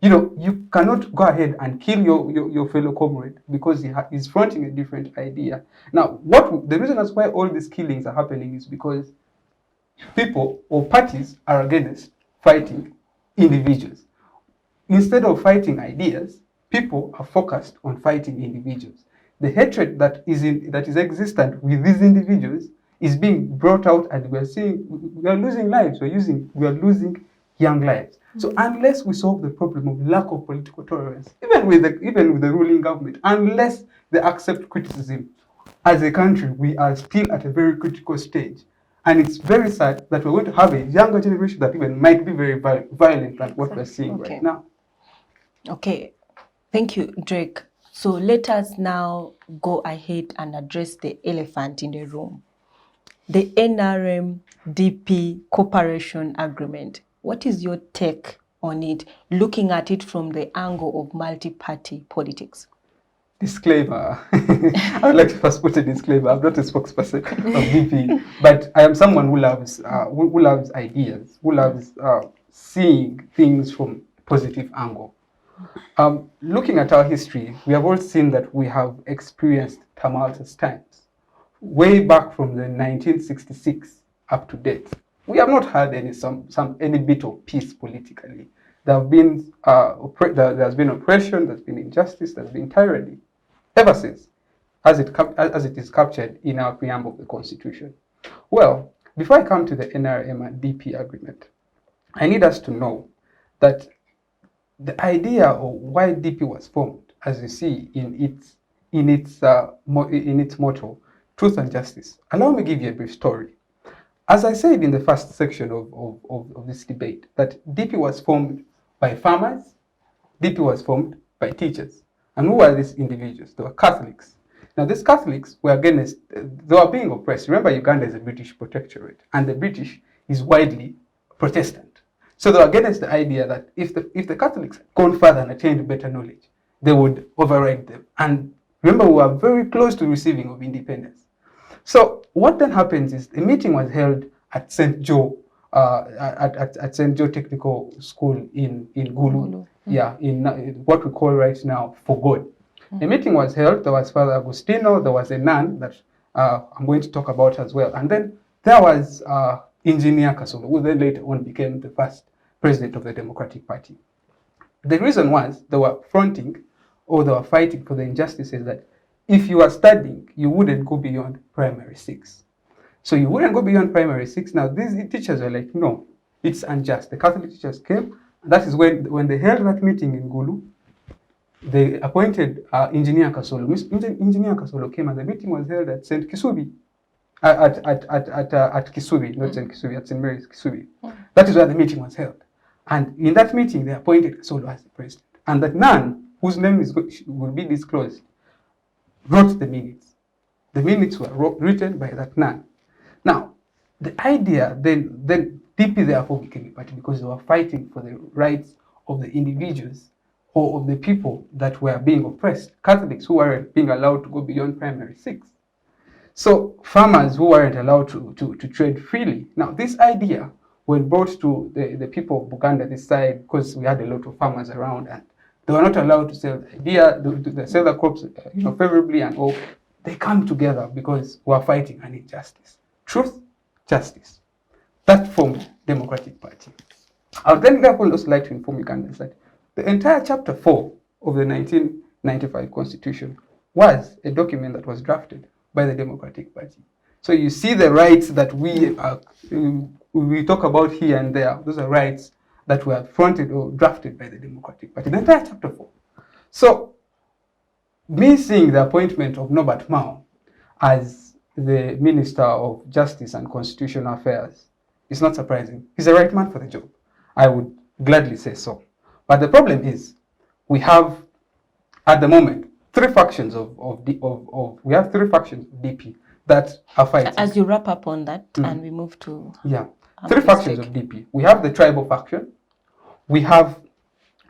You know, you cannot go ahead and kill your fellow comrade because he's fronting a different idea. Now, the reason that's why all these killings are happening is because people or parties are against fighting individuals. Instead of fighting ideas, people are focused on fighting individuals. The hatred that is existent with these individuals is being brought out, and we are losing lives. We are losing young lives. So unless we solve the problem of lack of political tolerance, even with the ruling government, unless they accept criticism, as a country, we are still at a very critical stage. And it's very sad that we're going to have a younger generation that even might be very violent like what we're seeing right now. Okay, thank you, Drake. So let us now go ahead and address the elephant in the room. The NRM-DP cooperation agreement. What is your take on it, looking at it from the angle of multi-party politics? Disclaimer. I would like to first put a disclaimer. I'm not a spokesperson of DP, but I am someone who loves ideas, who loves seeing things from a positive angle. Looking at our history, we have all seen that we have experienced tumultuous times. Way back from the 1966 up to date, we have not had any bit of peace politically. There have been there's been oppression, there's been injustice, there's been tyranny, ever since, as it is captured in our preamble of the Constitution. Well, before I come to the NRM and DP agreement, I need us to know that the idea of why DP was formed, as you see in its motto, truth and justice. Allow me to give you a brief story. As I said in the first section of this debate, that DP was formed by farmers, DP was formed by teachers. And who were these individuals? They were Catholics. Now, these Catholics were against, they were being oppressed. Remember, Uganda is a British protectorate, and the British is widely Protestant. So they were against the idea that if the Catholics had gone further and attained better knowledge, they would override them. And remember, we were very close to receiving of independence. So what then happens is a meeting was held at St. Joe, at St. Joe Technical School in Gulu. Yeah, in what we call right now For God. A meeting was held. There was Father Agustino. There was a nun that I'm going to talk about as well. And then there was Engineer Kasolo, who then later on became the first president of the Democratic Party. The reason was they were fronting, or they were fighting for the injustices that if you are studying, you wouldn't go beyond primary 6. So you wouldn't go beyond primary 6. Now, these teachers were like, no, it's unjust. The Catholic teachers came. That is when they held that meeting in Gulu, they appointed Engineer Kasolo. Engineer Kasolo came, and the meeting was held at St. Kisubi, at Kisubi, not St. Kisubi, at St. Mary's Kisubi. That is where the meeting was held. And in that meeting, they appointed Kasolo as the president. And that nun, whose name will be disclosed, wrote the minutes. The minutes were written by that nun. Now, the idea then DP therefore became a party because they were fighting for the rights of the individuals or of the people that were being oppressed, Catholics who weren't being allowed to go beyond primary 6. So farmers who weren't allowed to trade freely. Now, this idea, when brought to the people of Uganda this side, because we had a lot of farmers around, and they were not allowed to sell the idea, to sell the crops, favorably and all. They come together because we are fighting an injustice. Truth, justice. That formed Democratic Party. I would then therefore also like to inform Ugandans that the entire chapter 4 of the 1995 Constitution was a document that was drafted by the Democratic Party. So you see the rights that we talk about here and there. Those are rights that were fronted or drafted by the Democratic Party. The entire chapter 4. So me seeing the appointment of Norbert Mao as the Minister of Justice and Constitutional Affairs is not surprising. He's the right man for the job. I would gladly say so. But the problem is, we have, at the moment, three factions of DP that are fighting. As you wrap up on that, and we move to... Yeah, three factions of DP. We have the tribal faction. We have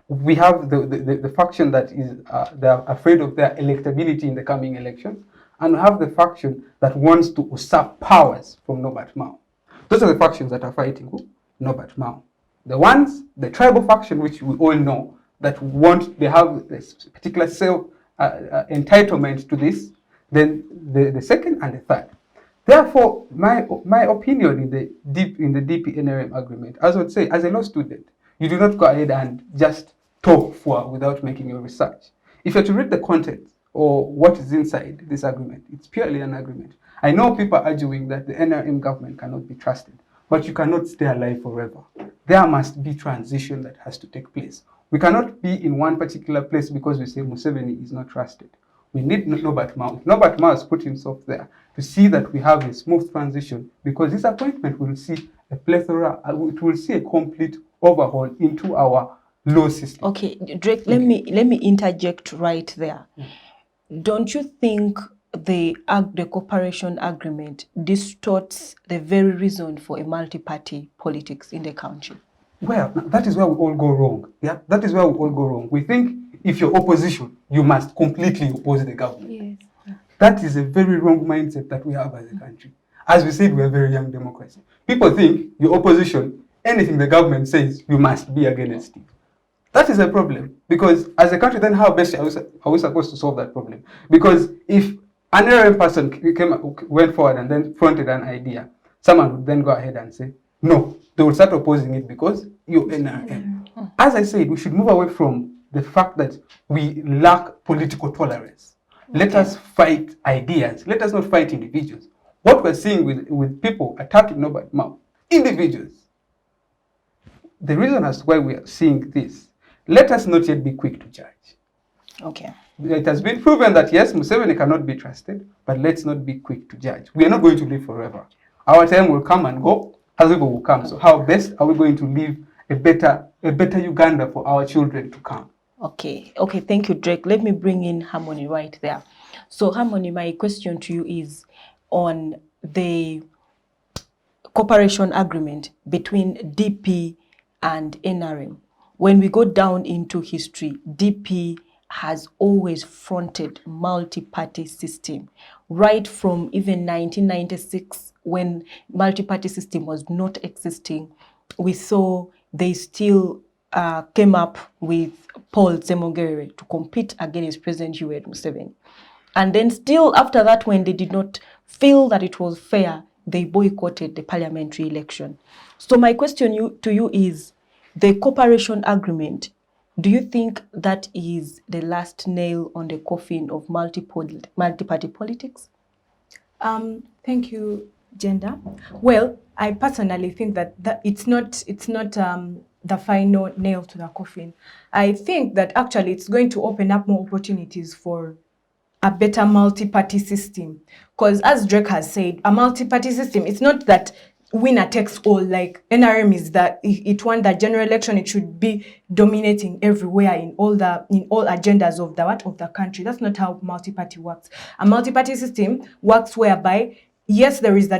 the faction that is they're afraid of their electability in the coming elections, and we have the faction that wants to usurp powers from Norbert Mao. Those are the factions that are fighting who? Norbert Mao. The tribal faction, which we all know, that they have this particular self entitlement to this. Then the second and the third. Therefore, my opinion in the DP-NRM agreement, as I would say, as a law student, you do not go ahead and just talk without making your research. If you're to read the content or what is inside this agreement, it's purely an agreement. I know people are arguing that the NRM government cannot be trusted, but you cannot stay alive forever. There must be transition that has to take place. We cannot be in one particular place because we say Museveni is not trusted. We need Norbert Mao. Norbert Mao has put himself there to see that we have a smooth transition, because this appointment will see a plethora, it will see a complete overhaul into our law system. Okay, Drake, let me interject right there. Don't you think the cooperation agreement distorts the very reason for a multi-party politics in the country? Well, that is where we all go wrong. Yeah, that is where we all go wrong. We think if you're opposition, you must completely oppose the government. Yes. That is a very wrong mindset that we have as a country. As we said, we're a very young democracy. People think you're opposition, anything the government says, you must be against it. That is a problem, because as a country, then how best are we supposed to solve that problem? Because if an NRM person went forward and then fronted an idea, someone would then go ahead and say, no, they will start opposing it because you're NRM. As I said, we should move away from the fact that we lack political tolerance. Let us fight ideas. Let us not fight individuals. What we're seeing with people attacking Norbert Mao, individuals. The reason as to why we are seeing this, let us not yet be quick to judge. Okay. It has been proven that yes, Museveni cannot be trusted, but let's not be quick to judge. We are not going to live forever. Our time will come and go, other people will come. So how best are we going to live a better Uganda for our children to come? Okay, thank you, Drake. Let me bring in Harmony right there. So Harmony, my question to you is on the cooperation agreement between DP and NRM. When we go down into history, DP has always fronted multi-party system, right from even 1996, when multi-party system was not existing. We saw they still came up with Paul Semogere to compete against President Uweera Museveni. And then still after that, when they did not feel that it was fair, they boycotted the parliamentary election. So my question to you is, the cooperation agreement, do you think that is the last nail on the coffin of multi-party politics? Thank you, Gender. Well, I personally think that it's not the final nail to the coffin. I think that actually it's going to open up more opportunities for a better multi-party system. Because as Drake has said, a multi-party system, it's not that winner takes all, like NRM is that it won the general election, it should be dominating everywhere in all agendas of the country. That's not how multi-party works. A multi-party system works whereby yes, there is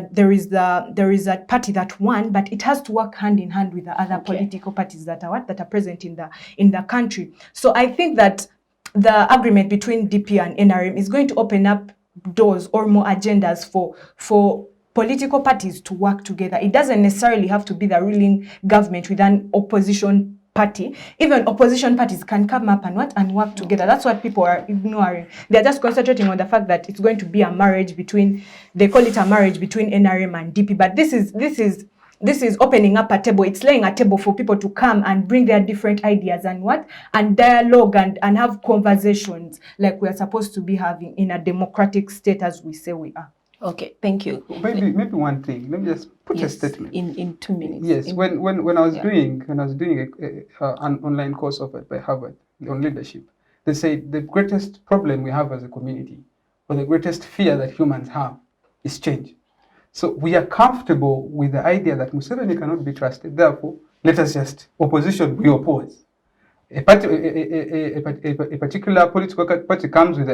a party that won, but it has to work hand in hand with the other political parties that are present in the country. So I think that the agreement between DP and NRM is going to open up doors or more agendas for political parties to work together. It doesn't necessarily have to be the ruling government with an opposition party. Even opposition parties can come up and work together. That's what people are ignoring. They're just concentrating on the fact that it's going to be a marriage between, they call it a marriage between NRM and DP. But this is opening up a table. It's laying a table for people to come and bring their different ideas and dialogue and have conversations like we are supposed to be having in a democratic state as we say we are. Okay, thank you. Maybe one thing. Let me just put a statement in 2 minutes. Yes, when I was doing an online course offered by Harvard on leadership, they said the greatest problem we have as a community, or the greatest fear that humans have, is change. So we are comfortable with the idea that Museveni cannot be trusted. Therefore, let us just we oppose. A particular political party comes with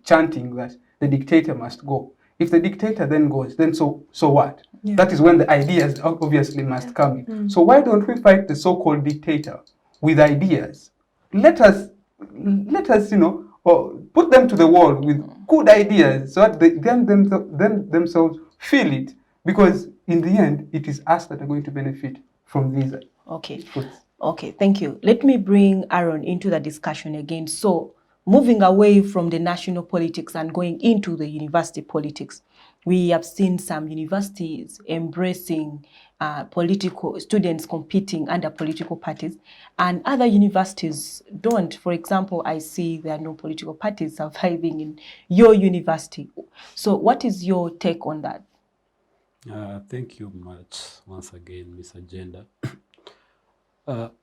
chanting that the dictator must go. If the dictator then goes, then so what? Yeah. That is when the ideas obviously must come in. So why don't we fight the so-called dictator with ideas? Let us put them to the wall with good ideas so that they themselves feel it, because in the end it is us that are going to benefit from these. Okay, thank you. Let me bring Aaron into the discussion again. So moving away from the national politics and going into the university politics, we have seen some universities embracing political students competing under political parties, and other universities don't. For example, I see there are no political parties surviving in your university. So what is your take on that? Thank you much once again, Ms. Agenda.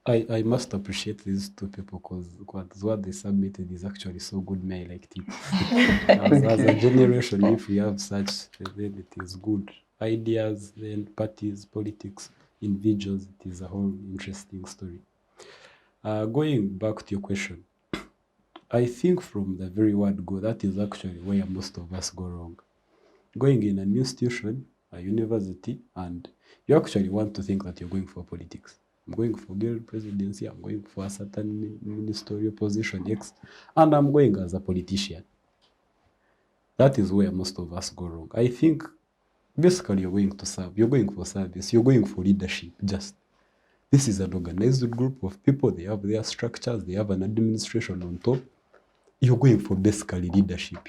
I must appreciate these two people because what they submitted is actually so good. May I liked it. as a generation, if we have such, then it is good. Ideas, then parties, politics, individuals, it is a whole interesting story. Going back to your question, I think from the very word go, that is actually where most of us go wrong. Going in an institution, a university, and you actually want to think that you're going for politics. I'm going for girl presidency, I'm going for a certain ministerial position X, and I'm going as a politician. That is where most of us go wrong. I think basically you're going to serve, you're going for service, you're going for leadership. Just this is an organized group of people, they have their structures, they have an administration on top. You're going for basically leadership.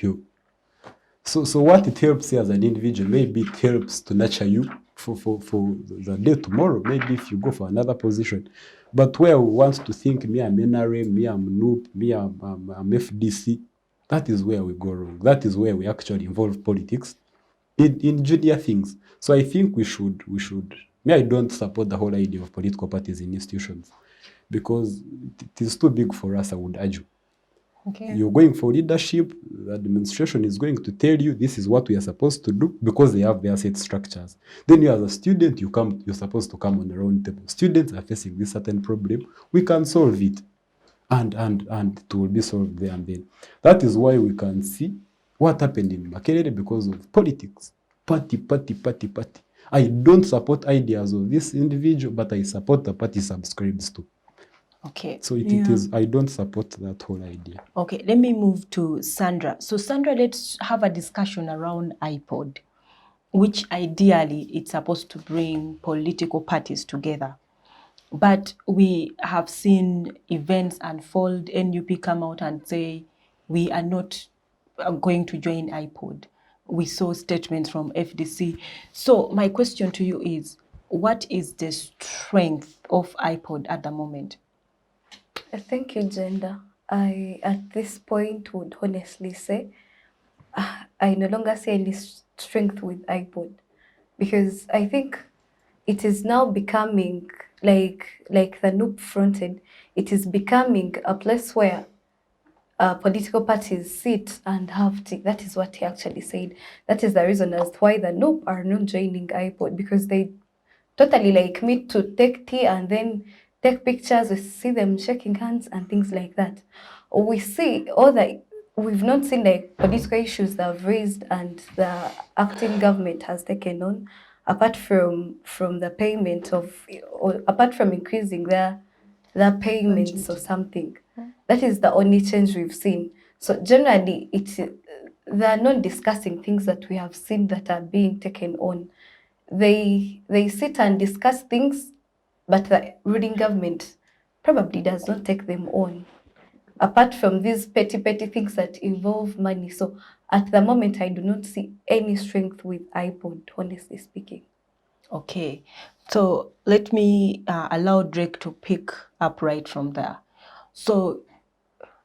So what it helps you as an individual, maybe it helps to nurture you for the day tomorrow, maybe if you go for another position. But where we want to think, me I'm NRM, me I'm NUP, me I'm FDC, that is where we go wrong. That is where we actually involve politics in junior things. So I think we should, I don't support the whole idea of political parties in institutions because it is too big for us, I would argue. Okay. You're going for leadership, the administration is going to tell you this is what we are supposed to do because they have their set structures. Then you as a student, you're supposed to come on the round table. Students are facing this certain problem, we can solve it. And it will be solved there and then. That is why we can see what happened in Makerere because of politics. Party. I don't support ideas of this individual, but I support the party subscribes to. Okay. So it is, I don't support that whole idea. Okay, let me move to Sandrah. So Sandrah, let's have a discussion around IPOD, which ideally it's supposed to bring political parties together. But we have seen events unfold, NUP come out and say, we are not going to join IPOD. We saw statements from FDC. So my question to you is, what is the strength of IPOD at the moment? Thank you, Gender. I, at this point, would honestly say I no longer see any strength with IPOD because I think it is now becoming like the NUP fronted. It is becoming a place where political parties sit and have tea. That is what he actually said. That is the reason as to why the NUP are not joining IPOD because they totally like meet to take tea and then take pictures, we see them shaking hands and things like that. We see all that, we've not seen like political issues that have raised and the acting government has taken on, apart from the payment of, or apart from increasing their payments or something. That is the only change we've seen. So generally, they are not discussing things that we have seen that are being taken on. They sit and discuss things, but the ruling government probably does not take them on, apart from these petty things that involve money. So at the moment, I do not see any strength with iPod, honestly speaking. Okay, so let me allow Drake to pick up right from there. So,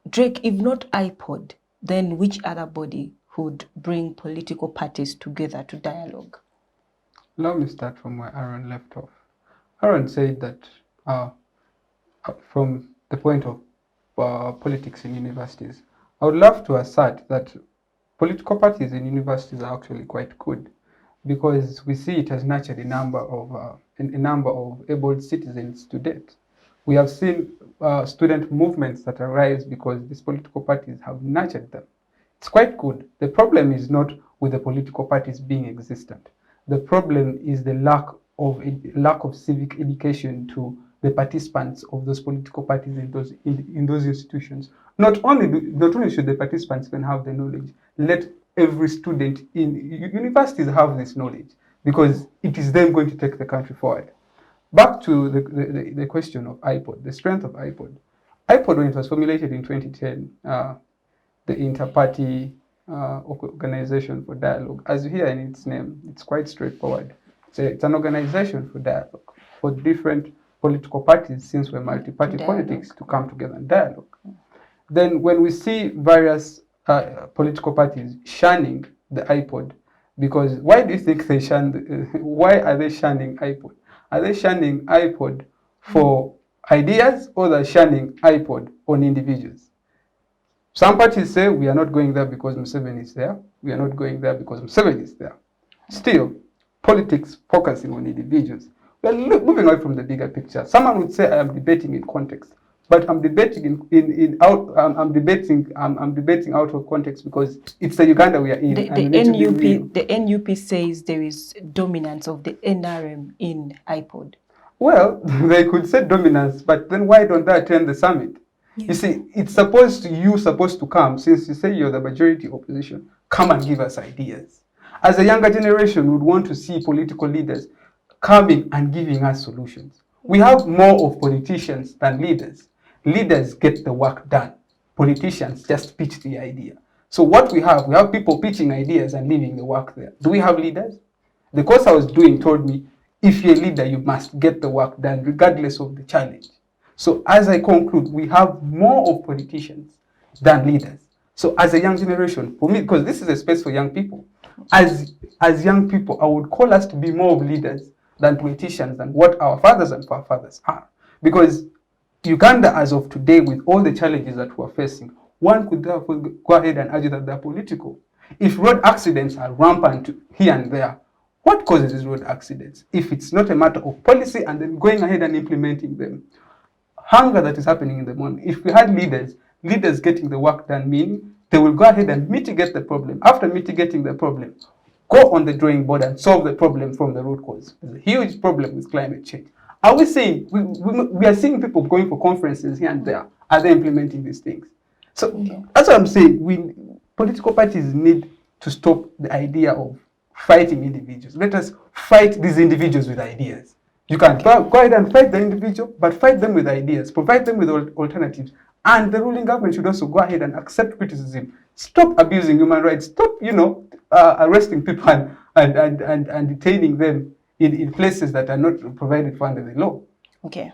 Drake, if not iPod, then which other body would bring political parties together to dialogue? Let me start from where Aaron left off. Aaron said that from the point of politics in universities, I would love to assert that political parties in universities are actually quite good, because we see it has nurtured a number of able citizens to date. We have seen student movements that arise because these political parties have nurtured them. It's quite good. The problem is not with the political parties being existent. The problem is the lack of civic education to the participants of those political parties in those institutions. Not only should the participants even have the knowledge, let every student in universities have this knowledge, because it is them going to take the country forward. Back to the question of iPod, the strength of iPod. iPod, when it was formulated in 2010, the Interparty Organization for Dialogue, as you hear in its name, it's quite straightforward. It's an organization for dialogue, for different political parties, since we're multi-party politics, to come together and dialogue. Then when we see various political parties shunning the iPod, because why do you think they why are they shunning iPod? Are they shunning iPod for ideas, or they're shunning iPod on individuals? Some parties say we are not going there because Museveni is there. We are not going there because Museveni is there. Still, politics focusing on individuals. We are moving away from the bigger picture. Someone would say I am debating in context, but I'm debating I'm debating out of context, because it's the Uganda we are in. The NUP says there is dominance of the NRM in iPod. Well, they could say dominance, but then why don't they attend the summit? Yeah. You see, it's supposed to come, since you say you're the majority opposition, come and give us ideas. As a younger generation, we would want to see political leaders coming and giving us solutions. We have more of politicians than leaders. Leaders get the work done. Politicians just pitch the idea. So what we have people pitching ideas and leaving the work there. Do we have leaders? The course I was doing told me, if you're a leader, you must get the work done regardless of the challenge. So as I conclude, we have more of politicians than leaders. So as a young generation, for me, because this is a space for young people, as young people, I would call us to be more of leaders than politicians, than what our fathers and forefathers are. Because Uganda, as of today, with all the challenges that we're facing, one could therefore go ahead and argue that they're political. If road accidents are rampant here and there, what causes these road accidents? If it's not a matter of policy and then going ahead and implementing them. Hunger that is happening in the morning. If we had leaders getting the work done, meaning they will go ahead and mitigate the problem. After mitigating the problem, go on the drawing board and solve the problem from the root cause. There's a huge problem with climate change. Are we saying, we are seeing people going for conferences here and there. Are they implementing these things? So that's what I'm saying. Political parties need to stop the idea of fighting individuals. Let us fight these individuals with ideas. You can go ahead and fight the individual, but fight them with ideas, provide them with alternatives. And the ruling government should also go ahead and accept criticism. Stop abusing human rights. Stop, arresting people and detaining them in places that are not provided for under the law. Okay,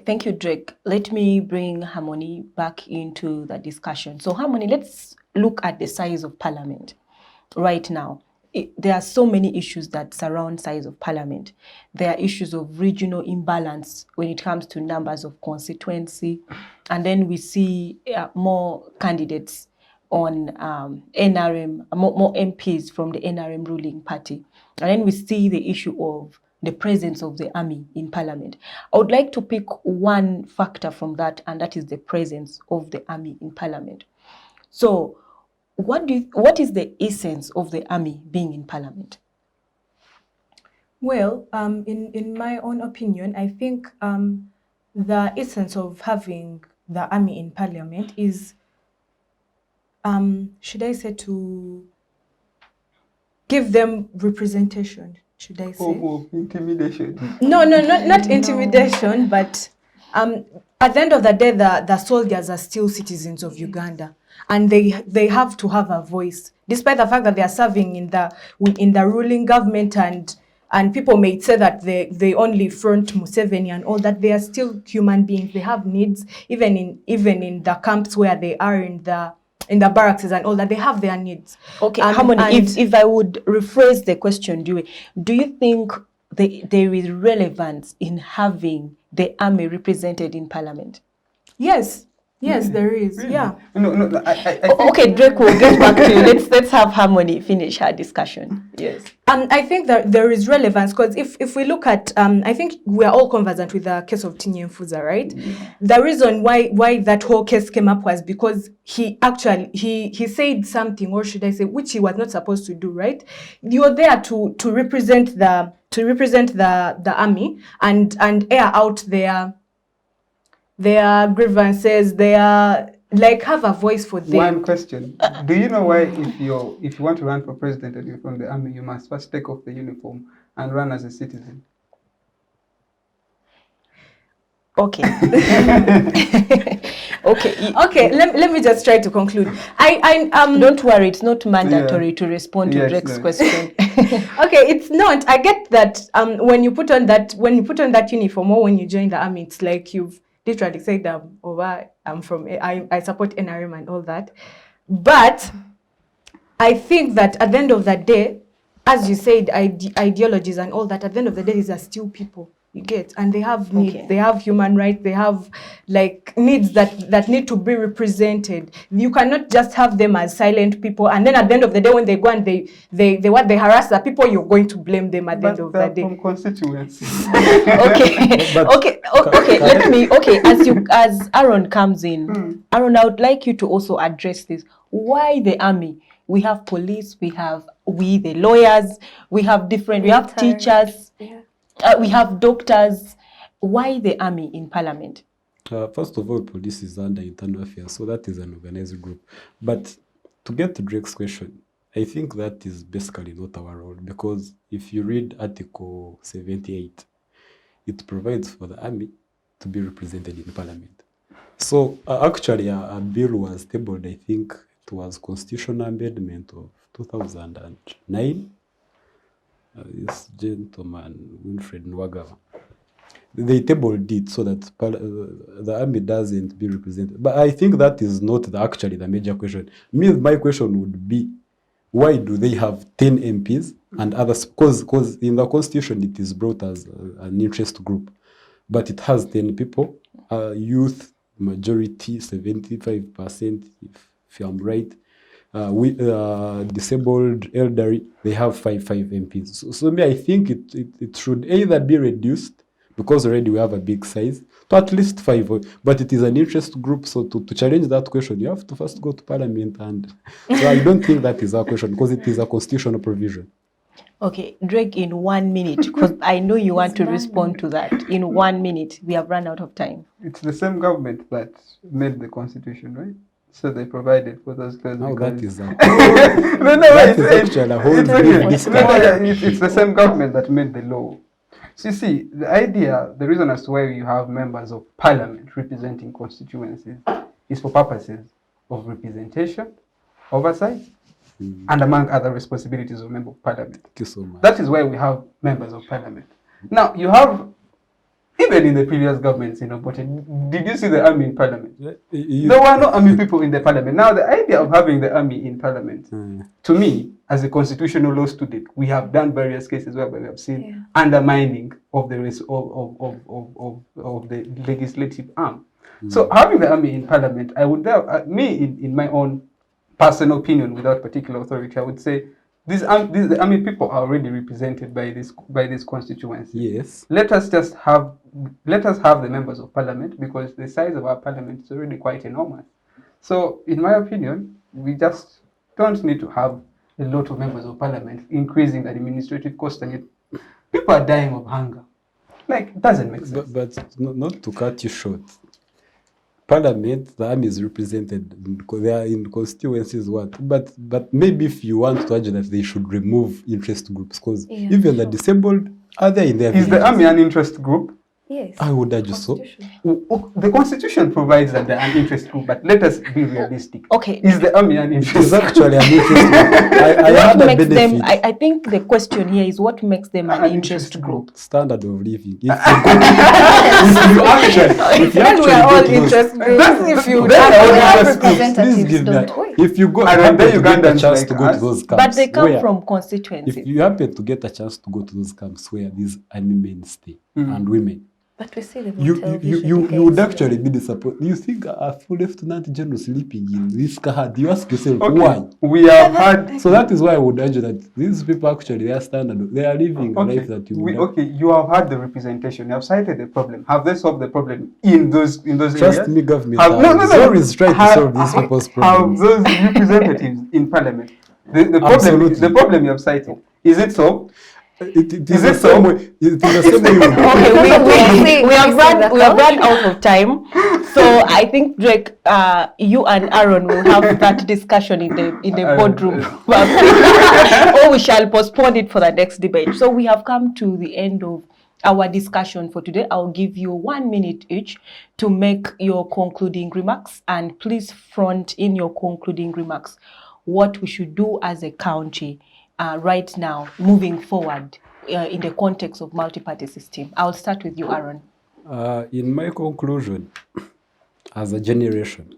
thank you, Drake. Let me bring Harmony back into the discussion. So Harmony, let's look at the size of parliament right now. There are so many issues that surround size of parliament. There are issues of regional imbalance when it comes to numbers of constituency. And then we see more candidates on NRM, more MPs from the NRM ruling party. And then we see the issue of the presence of the army in parliament. I would like to pick one factor from that, and that is the presence of the army in parliament. So what is the essence of the army being in parliament? Well, in my own opinion, I think the essence of having the army in parliament is should I say, to give them representation, should I say? Of intimidation. No, not intimidation, but at the end of the day, the soldiers are still citizens of Uganda, and they have to have a voice, despite the fact that they are serving in the ruling government, and people may say that they only front Museveni and all that. They are still human beings. They have needs, even in the camps where they are in the barracks and all that. They have their needs. Okay, Harmony, if I would rephrase the question, do you think there is relevance in having the army represented in parliament? Yes, there is. Really? Yeah. No, I think Okay, Drake, we'll get back to you. Let's have Harmony finish her discussion. Yes. I think that there is relevance, because if we look at, I think we are all conversant with the case of Tinye Mfuza, right? The reason why that whole case came up was because he said something, or should I say, which he was not supposed to do, right? You're there to represent the army and air out their grievances, have a voice for them. one question. Do you know why if you want to run for president and you're from the army, you must first take off the uniform and run as a citizen? Okay. Okay, let me just try to conclude. Don't worry, it's not mandatory to respond to Drake's question. Okay, it's not. I get that when you put on that uniform, or when you join the army, it's like you've literally said I support NRM and all that. But I think that at the end of the day, as you said, ideologies and all that, at the end of the day, these are still people. You get, and they have needs, they have human rights, they have needs that need to be represented. You cannot just have them as silent people, and then at the end of the day, when they go and they harass the people, you're going to blame them at the end of the day. From constituencies. Okay. As Aaron comes in, Aaron, I would like you to also address this. Why the army? We have police, we have the lawyers, we have teachers. Yeah. We have doctors. Why the army in parliament? First of all, police is under internal affairs, so that is an organized group. But to get to Drake's question, I think that is basically not our role, because if you read Article 78, it provides for the army to be represented in parliament. So actually, a bill was tabled, I think it was Constitutional Amendment of 2009. This gentleman, Winfred Nwagava, they tabled it so that the army doesn't be represented. But I think that is not actually the major question. My question would be, why do they have 10 MPs and others? Because in the constitution it is brought as an interest group, but it has 10 people, youth, majority, 75%, if I'm right. Disabled, elderly, they have five MPs. So I think it should either be reduced, because already we have a big size, to at least 5. But it is an interest group, so to challenge that question, you have to first go to parliament. And so I don't think that is our question, because it is a constitutional provision. Okay, Drake, in 1 minute, because I know you want to respond to that. In 1 minute, we have run out of time. It's the same government that made the constitution, right? So they provided for those clauses. Now that is it's the same government that made the law. So you see, the reason as to why you have members of parliament representing constituencies is for purposes of representation, oversight, and among other responsibilities of member of parliament. Thank you so much. That is why we have members of parliament. Now, you have, even in the previous governments, but did you see the army in parliament? There were no army people in the parliament. Now, the idea of having the army in parliament, to me, as a constitutional law student, we have done various cases where we have seen undermining of the legislative arm. So having the army in parliament, I would, in my own personal opinion, without particular authority, I would say the army people are already represented by this constituency. Yes. Let us have the members of parliament, because the size of our parliament is already quite enormous. So, in my opinion, we just don't need to have a lot of members of parliament, increasing the administrative cost, and people are dying of hunger. It doesn't make sense. But not to cut you short. Parliament, the army is represented. They are in constituencies. But maybe if you want to urge that they should remove interest groups, because even the disabled are there in their Is the army an interest group? Yes. I would urge so. The constitution provides that they're an interest group, but let us be realistic. Okay. Is the army an interest It's group? actually an interest group. I What had a makes them? benefit. I think the question here is what makes them an interest group. Standard of living. If Then we are all interest groups. If you please give me. If you go, And happen then to get a Ugandans chance like to go us. to those camps, But they come where- from constituencies. If you happen to get a chance to go to those camps where these army men stay and women, But we see them on you television. would actually be disappointed. You think a full lieutenant general sleeping in this car? You ask yourself why. We have had. So that is why I would urge that these people actually they are standard. They are living a life that you would. Okay, you have had the representation. You have cited the problem. Have they solved the problem in those Trust areas? me, government. No. Always trying to solve these people's Have problems. those representatives in parliament? The Absolutely. problem you have cited, is it solved? It Is is the it same so? way. It is the same way. you would- Okay, we have the run out of time, so I think Drake, you and Aaron will have that discussion in the boardroom, or we shall postpone it for the next debate. So we have come to the end of our discussion for today. I'll give you 1 minute each to make your concluding remarks, and please front in your concluding remarks what we should do as a county right now, moving forward in the context of multi-party system. I'll start with you, Aaron. In my conclusion, as a generation,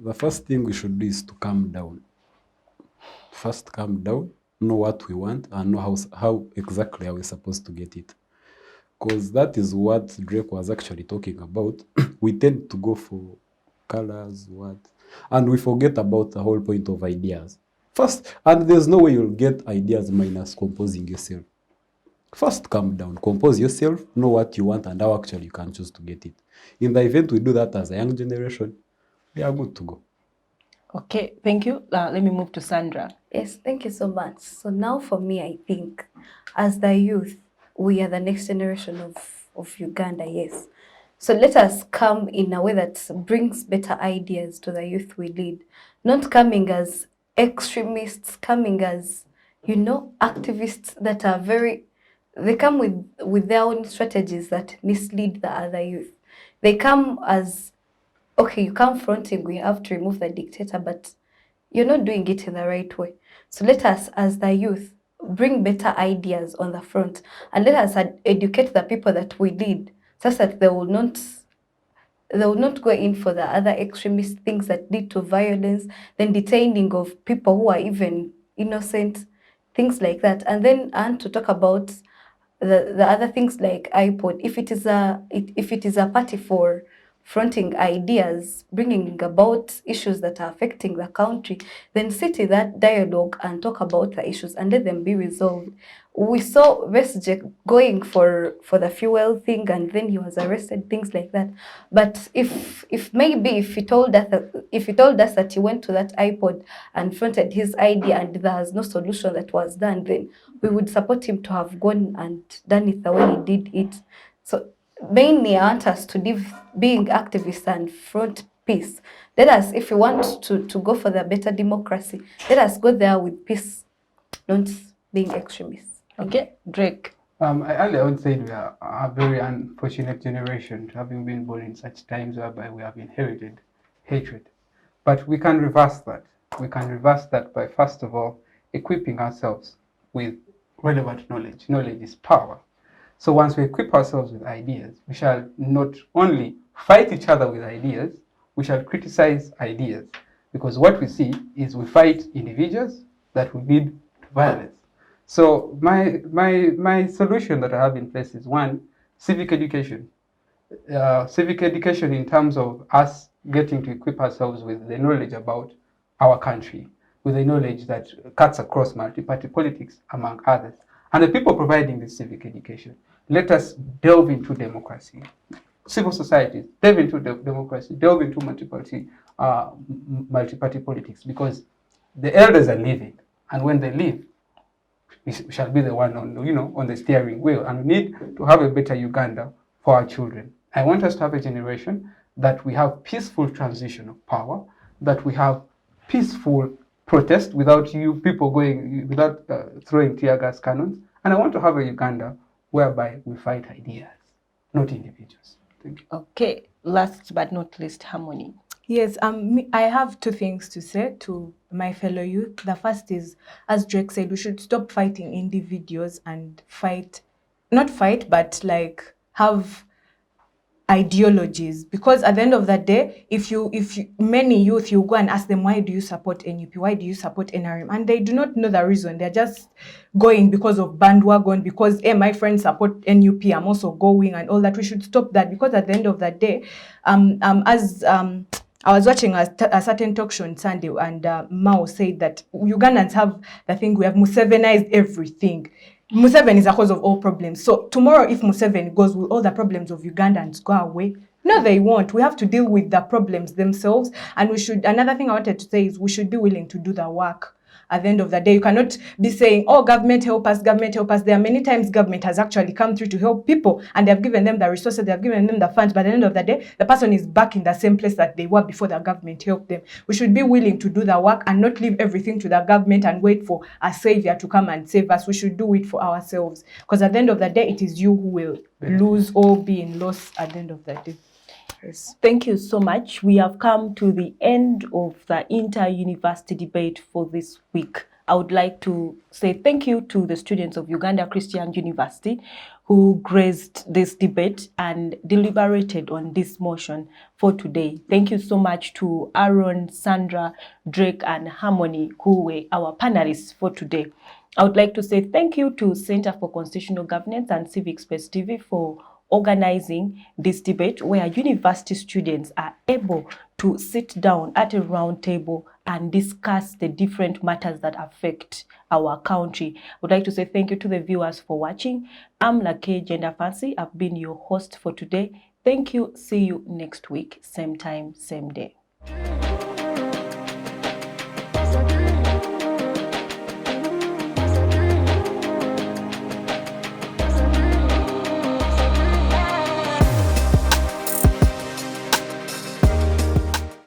the first thing we should do is to calm down. First, calm down, know what we want, and know how exactly are we supposed to get it. Because that is what Drake was actually talking about. We tend to go for colors, and we forget about the whole point of ideas. First, and there's no way you'll get ideas minus composing yourself. First, calm down, compose yourself, know what you want and how actually you can choose to get it. In the event we do that as a young generation, we are good to go. Okay, thank you. Let me move to Sandra. Yes, thank you so much. So now for me, I think as the youth, we are the next generation of Uganda, yes. So let us come in a way that brings better ideas to the youth we lead. Not coming as extremists, coming as, activists that are they come with their own strategies that mislead the other youth. They come as, okay, you come fronting, we have to remove the dictator, but you're not doing it in the right way. So let us, as the youth, bring better ideas on the front, and let us educate the people that we lead, such that they will not go in for the other extremist things that lead to violence, then detaining of people who are even innocent, things like that. And then to talk about the other things like iPod. If it is a party for fronting ideas, bringing about issues that are affecting the country, then sit in that dialogue and talk about the issues and let them be resolved. We saw Vesje going for the fuel thing, and then he was arrested, things like that. But if he told us that he went to that iPod and fronted his idea and there was no solution that was done, then we would support him to have gone and done it the way he did it. So mainly I want us to leave being activists and front peace. Let us, if we want to go for the better democracy, let us go there with peace, not being extremists. Okay, Drake. I would say we are a very unfortunate generation, having been born in such times whereby we have inherited hatred. But we can reverse that. We can reverse that by, first of all, equipping ourselves with relevant knowledge. Knowledge is power. So once we equip ourselves with ideas, we shall not only fight each other with ideas, we shall criticize ideas. Because what we see is we fight individuals that will lead to violence. So my solution that I have in place is, one, civic education. Civic education in terms of us getting to equip ourselves with the knowledge about our country, with the knowledge that cuts across multi-party politics, among others. And the people providing this civic education, let us delve into democracy. Civil society, delve into democracy, delve into multi-party politics, because the elders are leaving, and when they leave, we shall be the one on the steering wheel, and we need to have a better Uganda for our children. I want us to have a generation that we have peaceful transition of power, that we have peaceful protest without you people going, without throwing tear gas cannons. And I want to have a Uganda whereby we fight ideas, not individuals. Thank you. Okay, last but not least, Harmony. Yes, I have two things to say to my fellow youth. The first is, as Drake said, we should stop fighting individuals and not fight, but like have ideologies, because at the end of the day, if many youth, you go and ask them, why do you support NUP, why do you support NRM, and they do not know the reason. They're just going because of bandwagon, because my friends support NUP, I'm also going, and all that. We should stop that, because at the end of the day, I was watching a certain talk show on Sunday, and Mao said that Ugandans have the thing, we have Musevenized everything. Museveni is the cause of all problems. So tomorrow, if Museveni goes, will all the problems of Ugandans go away? No, they won't. We have to deal with the problems themselves. And another thing I wanted to say is we should be willing to do the work. At the end of the day, you cannot be saying, oh, government help us, government help us. There are many times government has actually come through to help people, and they have given them the resources, they have given them the funds, but at the end of the day, the person is back in the same place that they were before the government helped them. We should be willing to do the work and not leave everything to the government and wait for a savior to come and save us. We should do it for ourselves, because at the end of the day, it is you who will lose or be in loss at the end of the day. Yes. Thank you so much. We have come to the end of the inter-university debate for this week. I would like to say thank you to the students of Uganda Christian University who graced this debate and deliberated on this motion for today. Thank you so much to Aaron, Sandrah, Drake, and Harmony, who were our panelists for today. I would like to say thank you to Center for Constitutional Governance and Civic Space TV for organizing this debate, where university students are able to sit down at a round table and discuss the different matters that affect our country. I would like to say thank you to the viewers for watching. I'm Lake Gender Fancy. I've been your host for today. Thank you. See you next week, same time, same day.